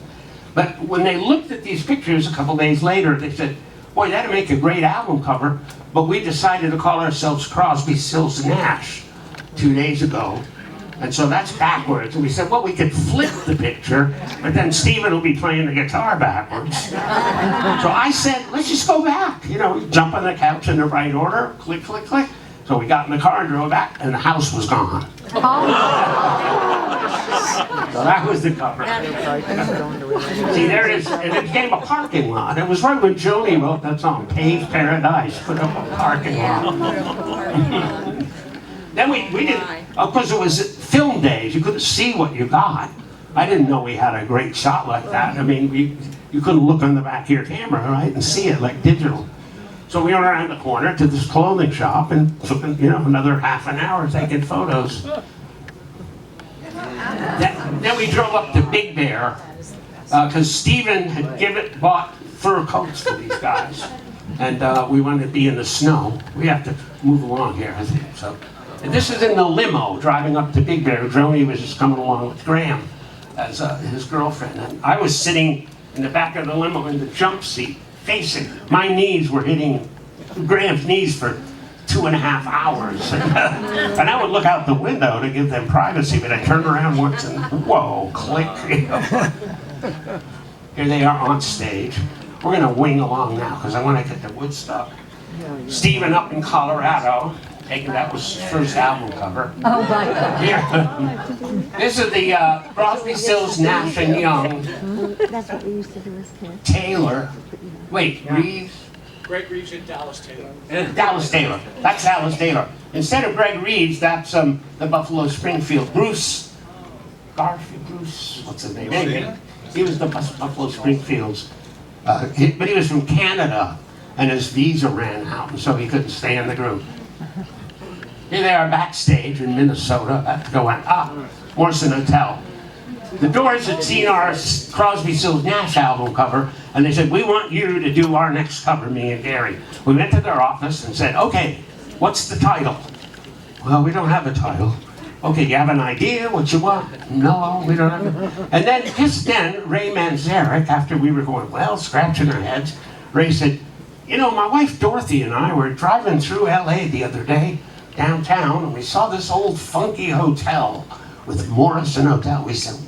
But when they looked at these pictures a couple days later, they said, boy, that'd make a great album cover. But we decided to call ourselves Crosby, Stills, Nash 2 days ago. And so that's backwards. And we said, well, we could flip the picture, but then Steven will be playing the guitar backwards. So I said, let's just go back. You know, jump on the couch in the right order, click, click, click. So we got in the car and drove back, and the house was gone. So that was the cover. See, there it is. And it became a parking lot. It was right when Joni wrote that song, Paved Paradise, put up a parking lot. Then we did, of course it was film days. You couldn't see what you got. I didn't know we had a great shot like that. I mean, you couldn't look on the back of your camera, right, and see it like digital. So we went around the corner to this clothing shop and took, you know, another half an hour taking photos. Then we drove up to Big Bear because Steven had bought fur coats for these guys. And we wanted to be in the snow. We have to move along here, I think. So, and this is in the limo driving up to Big Bear. Joni was just coming along with Graham as his girlfriend. And I was sitting in the back of the limo in the jump seat, facing. My knees were hitting Graham's knees for 2.5 hours. And I would look out the window to give them privacy, but I turned around once and whoa, click. Here they are on stage. We're going to wing along now because I want to get to Woodstock. Steven up in Colorado, that was his first album cover. Oh my God. Here. This is the Crosby, Stills, Nash and Young. That's what we used to do as kids. Taylor. Wait, Reeves? Greg Reeves and Dallas Taylor. Dallas Taylor. That's Dallas Taylor. Instead of Greg Reeves, that's the Buffalo Springfield. Bruce Garfield. Bruce, what's his name? Anyway, he was the Buffalo Springfield's. But he was from Canada, and his visa ran out, and so he couldn't stay in the group. Here they are backstage in Minnesota, about to go on. Morrison Hotel. The Doors had seen our Crosby, Stills, Nash album cover, and they said, we want you to do our next cover, me and Gary. We went to their office and said, okay, what's the title? Well, we don't have a title. Okay, you have an idea what you want? No, we don't have it. And then, just then, Ray Manzarek, after we were going, well, scratching our heads, Ray said, you know, my wife Dorothy and I were driving through LA the other day, downtown, and we saw this old funky hotel with Morrison Hotel. We said,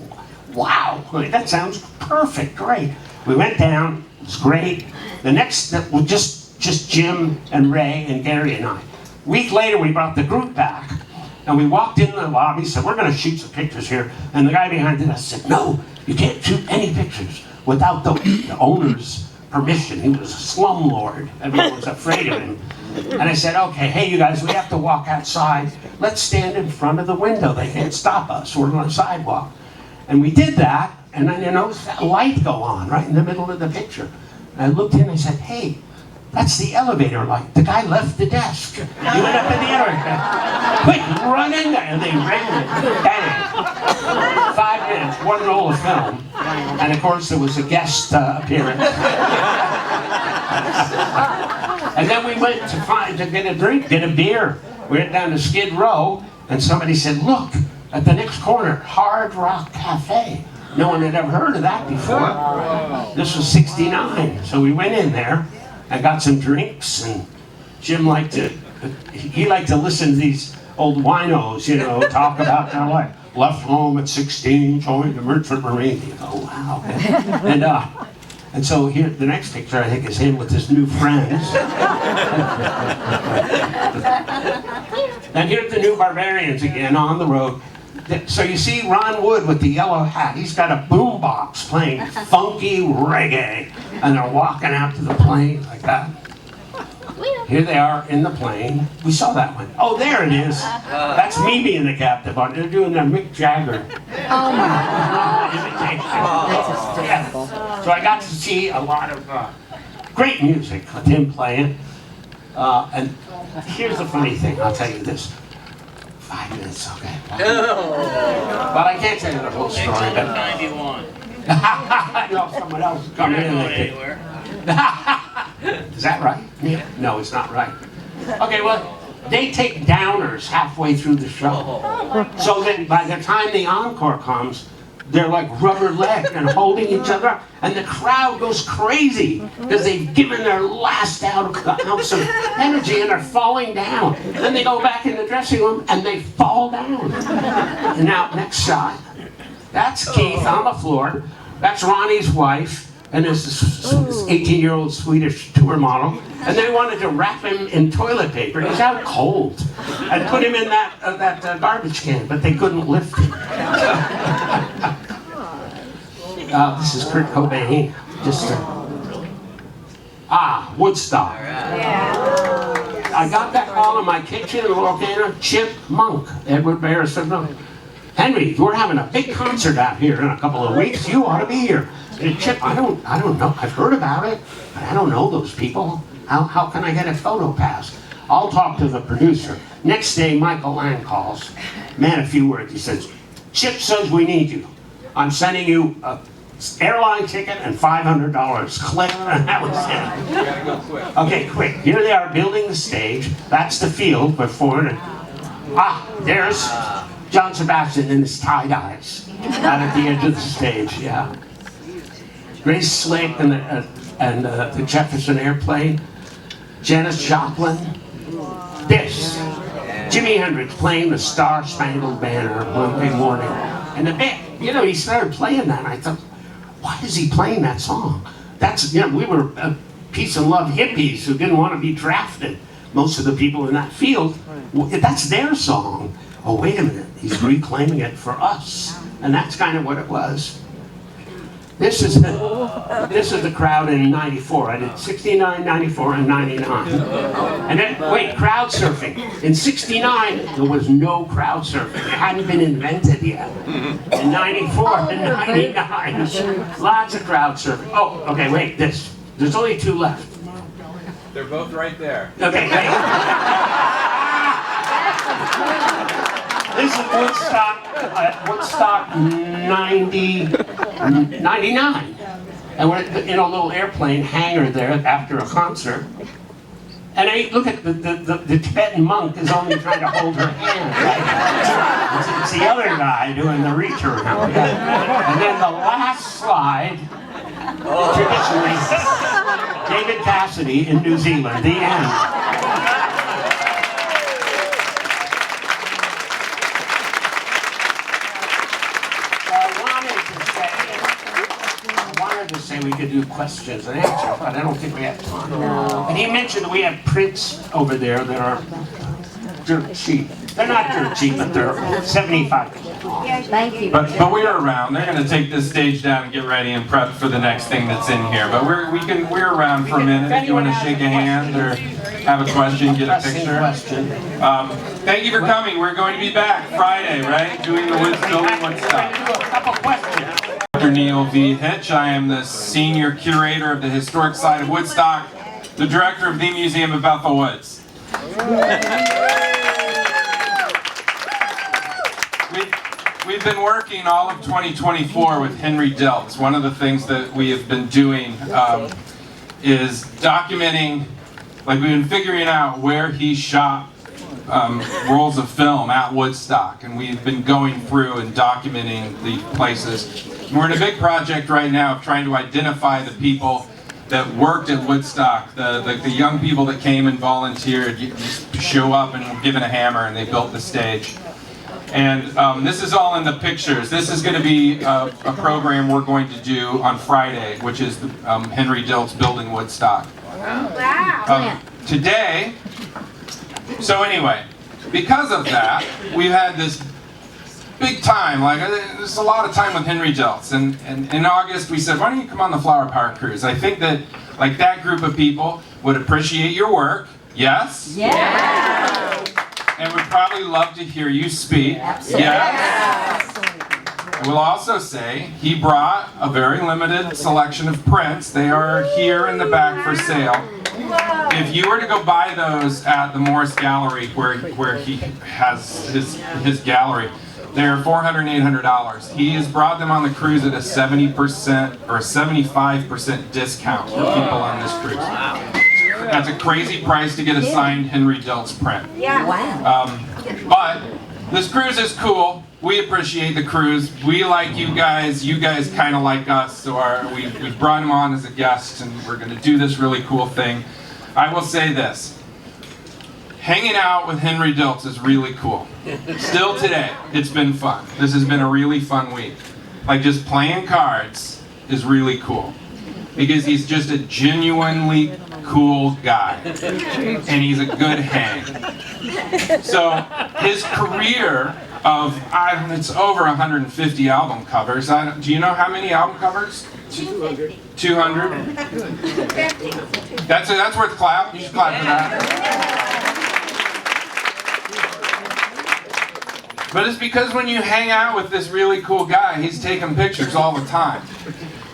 wow, that sounds perfect, great. We went down, it was great. The next, was just Jim and Ray and Gary and I. A week later, we brought the group back, and we walked in the lobby, said, we're gonna shoot some pictures here. And the guy behind us said, no, you can't shoot any pictures without the owner's permission. He was a slumlord. Everyone was afraid of him. And I said, okay, hey, you guys, we have to walk outside. Let's stand in front of the window. They can't stop us. We're on a sidewalk. And we did that, and then I noticed that light go on right in the middle of the picture. And I looked in and I said, hey, that's the elevator light. The guy left the desk. He went up in the elevator. Quick, run in there. And they ran it. Bang. 5 minutes, one roll of film. And of course, there was a guest appearance. And then we went to get a drink, get a beer. We went down to Skid Row, and somebody said, look, at the next corner, Hard Rock Cafe. No one had ever heard of that before. This was '69. So we went in there and got some drinks, and Jim liked to listen to these old winos, you know, talk about their life. Left home at 16, joined the Merchant Marine. You go, wow. And so here, the next picture, I think, is him with his new friends. And here's the New Barbarians again on the road. So you see Ron Wood with the yellow hat. He's got a boombox playing funky reggae. And they're walking out to the plane like that. Here they are in the plane. We saw that one. Oh, there it is. That's me being the captive. They're doing their Mick Jagger. Oh my God. That's hysterical. So I got to see a lot of great music with him playing. And here's the funny thing. I'll tell you this. 5 minutes, okay. But I can't tell you the whole story. But No, someone else is coming in. Is that right? Yeah. No, it's not right. Okay, well, they take downers halfway through the show. So then by the time the encore comes, they're like rubber-legged and holding each other up. And the crowd goes crazy because they've given their last ounce of energy and they're falling down. Then they go back in the dressing room and they fall down. And now, next shot. That's Keith on the floor. That's Ronnie's wife. And there's this 18-year-old Swedish tour model. And they wanted to wrap him in toilet paper. He's out cold. And put him in that garbage can, but they couldn't lift him. This is Kurt Cobain. Woodstock. I got that call in my kitchen in Volcano. Chip Monk. Edward Bear said, no. Henry, we're having a big concert out here in a couple of weeks. You ought to be here. And Chip, I don't know. I've heard about it, but I don't know those people. How can I get a photo pass? I'll talk to the producer. Next day, Michael Lang calls. Man, a few words. He says, Chip says we need you. I'm sending you a airline ticket and $500. Click, and that was it. Gotta go quick. Okay, quick. Here they are building the stage. That's the field before it. There's John Sebastian in his tie-dyes out at the edge of the stage, yeah. Grace Slick and the Jefferson Airplane. Janis Joplin. This. Jimi Hendrix playing the Star Spangled Banner one big morning. And the band, he started playing that. And I thought, why is he playing that song? That's, we were peace and love hippies who didn't want to be drafted. Most of the people in that field, that's their song. Oh, wait a minute, he's reclaiming it for us. And that's kind of what it was. This is the crowd in 94. I did 69, 94, and 99. And then, wait, crowd surfing. In 69, there was no crowd surfing. It hadn't been invented yet. In 94 and 99, lots of crowd surfing. Oh, okay, wait, this. There's only two left. They're both right there. Okay, this is Woodstock 99. And we're in a little airplane hangar there after a concert. And look at the Tibetan monk is only trying to hold her hand. Right? It's the other guy doing the reach around. And then the last slide, traditionally, David Cassidy in New Zealand, the end. To say we could do questions and answers, but I don't think we have time. No. And he mentioned that we have prints over there that are dirt cheap. They're not dirt cheap, but they're 75%. Thank you. But we're around. They're going to take this stage down and get ready and prep for the next thing that's in here. But we're around for a minute if you want to shake a hand or have a question, get a picture. Thank you for coming. We're going to be back Friday, right? Doing the Woodstock. A couple questions. Dr. Neil V. Hitch. I am the senior curator of the historic site of Woodstock, the director of the Museum of Bethel Woods. We've been working all of 2024 with Henry Diltz. One of the things that we have been doing is documenting, like we've been figuring out where he shot rolls of film at Woodstock, and we've been going through and documenting the places. And we're in a big project right now of trying to identify the people that worked at Woodstock, the young people that came and volunteered, show up and were given a hammer and they built the stage. And this is all in the pictures. This is going to be a program we're going to do on Friday, which is Henry Diltz Building Woodstock. Today, so anyway, because of that, we've had this big time, like there's a lot of time with Henry Diltz, and in August we said, why don't you come on the Flower Power Cruise? I think that like that group of people would appreciate your work, yes? Yeah. And would probably love to hear you speak, Absolutely. yes? I will also say he brought a very limited selection of prints. They are here in the back for sale. If you were to go buy those at the Morris Gallery where he has his gallery, They're $400 and $800. He has brought them on the cruise at a 70% or a 75% discount for people on this cruise. That's a crazy price to get a signed Henry Diltz print. Yeah. Wow. But this cruise is cool. We appreciate the cruise. We like you guys. You guys kind of like us. So we brought him on as a guest, and we're going to do this really cool thing. I will say this. Hanging out with Henry Diltz is really cool. Still today, it's been fun. This has been a really fun week. Like, just playing cards is really cool. Because he's just a genuinely cool guy. And he's a good hang. So, his career of, it's over 150 album covers. Do you know how many album covers? 200. 200? That's worth a clap. You should clap for that. But it's because when you hang out with this really cool guy, he's taking pictures all the time.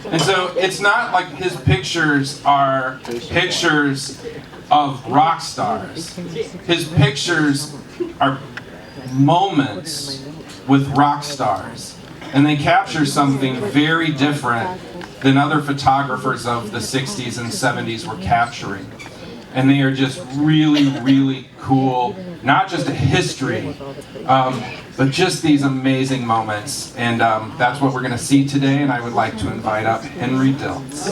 And so it's not like his pictures are pictures of rock stars. His pictures are moments with rock stars. And they capture something very different than other photographers of the 60s and 70s were capturing. And they are just really, really cool. Not just a history, but just these amazing moments. And that's what we're going to see today, and I would like to invite up Henry Diltz.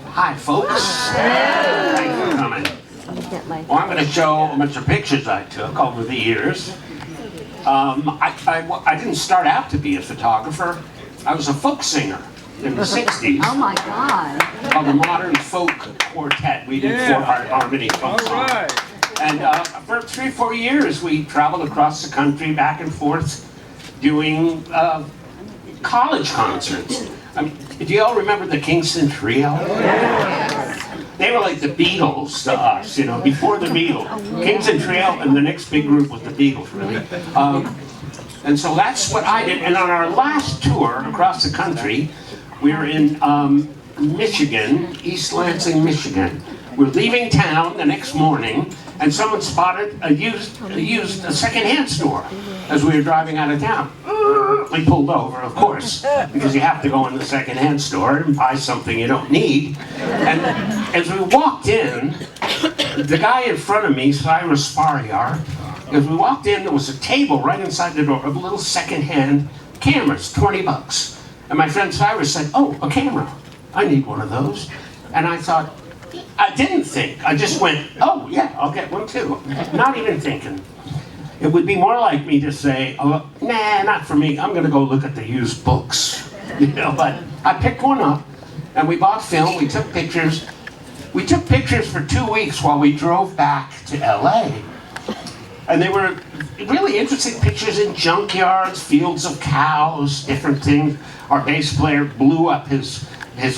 Hi, folks. Thanks for coming. Well, I'm going to show a bunch of pictures I took over the years. I didn't start out to be a photographer. I was a folk singer in the 60s. Oh my God. Called the Modern Folk Quartet. We did four-part harmony folk songs. And for 3 or 4 years, we traveled across the country, back and forth, doing college concerts. Do you all remember the Kingston Trio? They were like the Beatles to us, you know, before the Beatles. Kingston Trio, and the next big group was the Beatles, really. And so that's what I did. And on our last tour across the country, we were in Michigan, East Lansing, Michigan. We're leaving town the next morning, and someone spotted a used secondhand store as we were driving out of town. We pulled over, of course, because you have to go in the secondhand store and buy something you don't need. And as we walked in, the guy in front of me, Cyrus Fariar, as we walked in, there was a table right inside the door of little secondhand cameras, $20. And my friend Cyrus said, "Oh, a camera. I need one of those." And I thought, I didn't think. I just went, "Oh, yeah, I'll get one too." Not even thinking. It would be more like me to say, "Oh, nah, not for me. I'm going to go look at the used books." You know, but I picked one up, and we bought film. We took pictures. We took pictures for 2 weeks while we drove back to LA. And they were really interesting pictures in junkyards, fields of cows, different things. Our bass player blew up his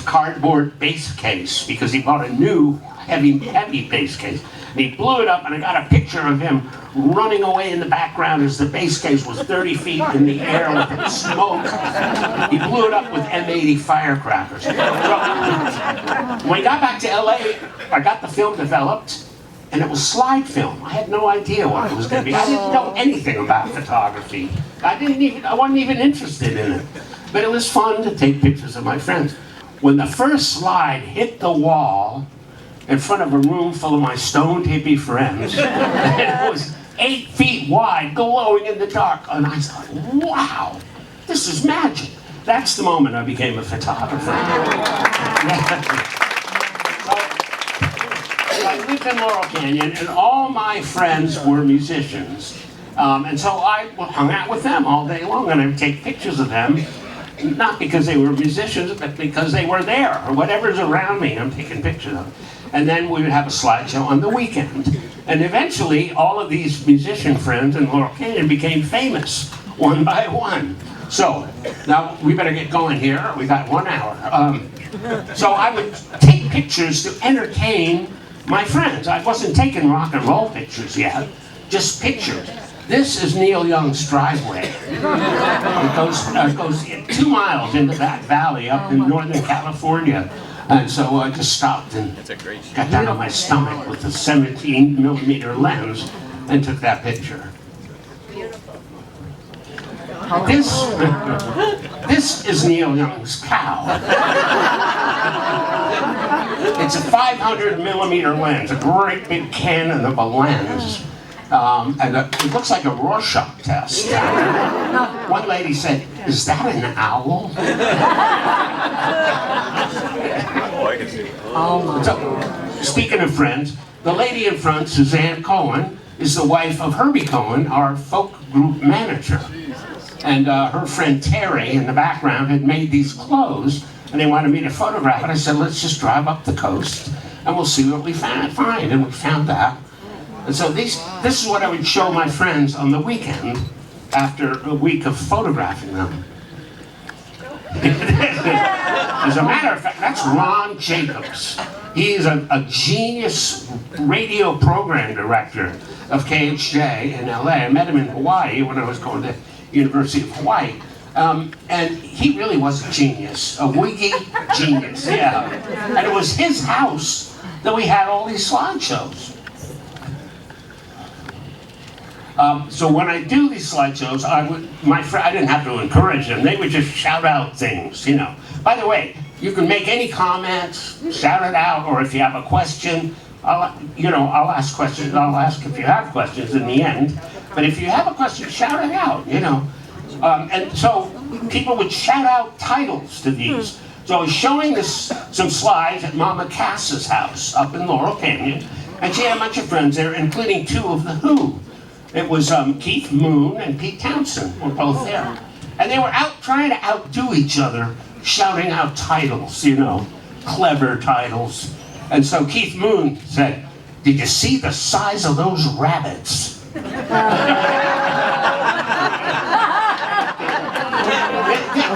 cardboard bass case because he bought a new heavy bass case. And he blew it up, and I got a picture of him running away in the background as the bass case was 30 feet in the air with smoke. He blew it up with M80 firecrackers. So, when we got back to LA, I got the film developed, and it was slide film. I had no idea what it was going to be. I didn't know anything about photography. I wasn't even interested in it. But it was fun to take pictures of my friends. When the first slide hit the wall in front of a room full of my stoned hippie friends, and it was 8 feet wide, glowing in the dark, and I thought, wow, this is magic. That's the moment I became a photographer. I lived in Laurel Canyon, and all my friends were musicians. And so I hung out with them all day long, and I would take pictures of them, not because they were musicians, but because they were there, or whatever's around me, I'm taking pictures of. And then we would have a slideshow on the weekend. And eventually, all of these musician friends in Laurel Canyon became famous, one by one. So, now we better get going here. We got 1 hour. So I would take pictures to entertain my friends. I wasn't taking rock and roll pictures yet, just pictures. This is Neil Young's driveway. It goes 2 miles into that valley up in Northern California. And so I just stopped and got down on my stomach with a 17mm lens and took that picture. This is Neil Young's cow. It's a 500mm lens, a great big cannon of a lens. And it looks like a Rorschach test. One lady said, "Is that an owl?" So, speaking of friends, the lady in front, Suzanne Cohen, is the wife of Herbie Cohen, our folk group manager. And her friend Terry in the background had made these clothes, and they wanted me to photograph it. I said, let's just drive up the coast, and we'll see what we find. And we found that. And so this is what I would show my friends on the weekend after a week of photographing them. As a matter of fact, that's Ron Jacobs. He is a genius radio program director of KHJ in LA. I met him in Hawaii when I was going to University of Hawaii. And he really was a genius, a wiggy genius, yeah. And it was his house that we had all these slideshows. So when I do these slideshows, I didn't have to encourage them. They would just shout out things, you know. By the way, you can make any comments, shout it out, or if you have a question, I'll ask questions. I'll ask if you have questions in the end. But if you have a question, shout it out, you know. And so people would shout out titles to these. So I was showing some slides at Mama Cass's house up in Laurel Canyon, and she had a bunch of friends there, including 2 of The Who. It was Keith Moon and Pete Townsend were both there. And they were out trying to outdo each other, shouting out titles, you know, clever titles. And so Keith Moon said, "Did you see the size of those rabbits?"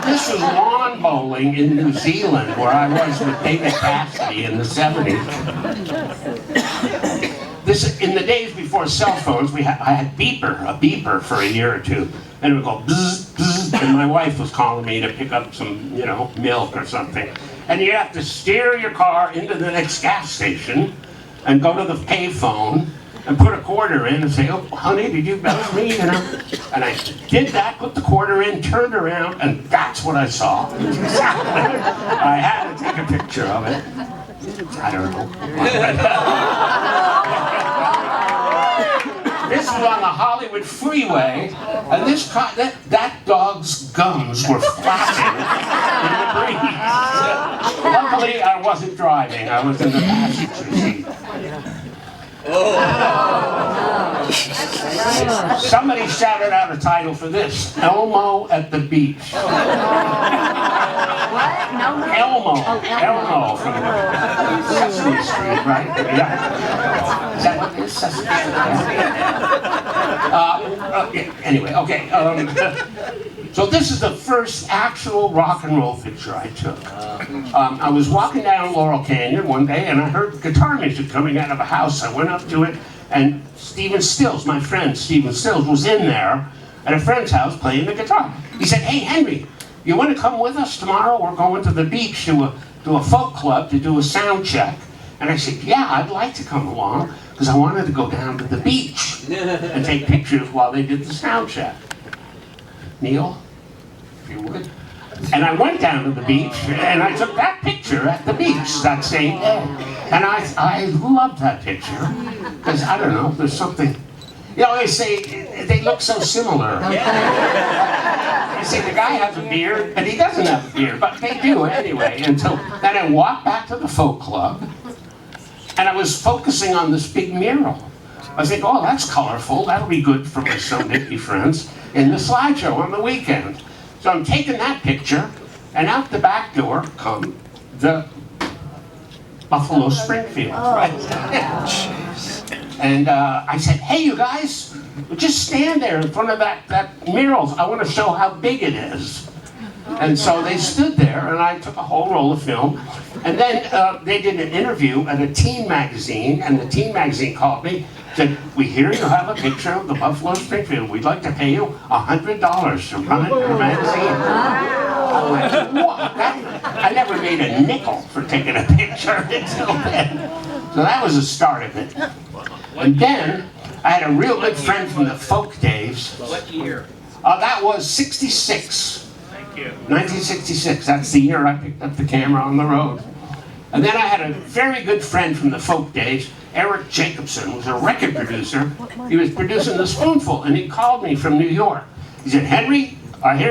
This was lawn bowling in New Zealand, where I was with David Cassidy in the 70s. In the days before cell phones, I had a beeper for a year or 2, and it would go bzz, bzz, and my wife was calling me to pick up some, you know, milk or something. And you have to steer your car into the next gas station and go to the payphone and put a quarter in and say, "Oh, honey, did you buzz me?" You know? And I did that, put the quarter in, turned around, and that's what I saw. I had to take a picture of it. I don't know. This was on the Hollywood freeway, and that dog's gums were flapping in the breeze. Luckily, I wasn't driving. I was in the passenger seat. Somebody shouted out a title for this: Elmo at the Beach. What? No. Elmo from Sesame Street, right? Yeah. Is that what it is? Sesame Street? Anyway, okay. So this is the first actual rock and roll picture I took. I was walking down Laurel Canyon one day, and I heard guitar music coming out of a house. I went up to it, and Stephen Stills, my friend Stephen Stills, was in there at a friend's house playing the guitar. He said, "Hey, Henry, you want to come with us tomorrow? We're going to the beach to a folk club to do a sound check." And I said, "Yeah, I'd like to come along, because I wanted to go down to the beach and take pictures while they did the sound check." Neil, if you would. And I went down to the beach, and I took that picture at the beach that same day. And I loved that picture, because I don't know, there's something, you know, they say they look so similar. You see, the guy has a beard, and he doesn't have a beard, but they do anyway. And so then I walked back to the folk club, and I was focusing on this big mural. I was thinking, oh, that's colorful, that'll be good for my Sunday friends in the slideshow on the weekend. So I'm taking that picture, and out the back door come the Buffalo Springfield, right? And I said, "Hey, you guys, just stand there in front of that mural. I want to show how big it is." And so they stood there, and I took a whole roll of film, And then they did an interview at a teen magazine, and the teen magazine called me, said, we hear you have a picture of the Buffalo Springfield. We'd like to pay you $100 to run it in your magazine. I went, what? I never made a nickel for taking a picture until then. So that was the start of it. And then I had a real good friend from the folk days. What year? That was 66. Thank you. 1966, that's the year I picked up the camera on the road. And then I had a very good friend from the folk days, Eric Jacobson, who was a record producer. He was producing The Spoonful, and he called me from New York. He said, Henry, I hear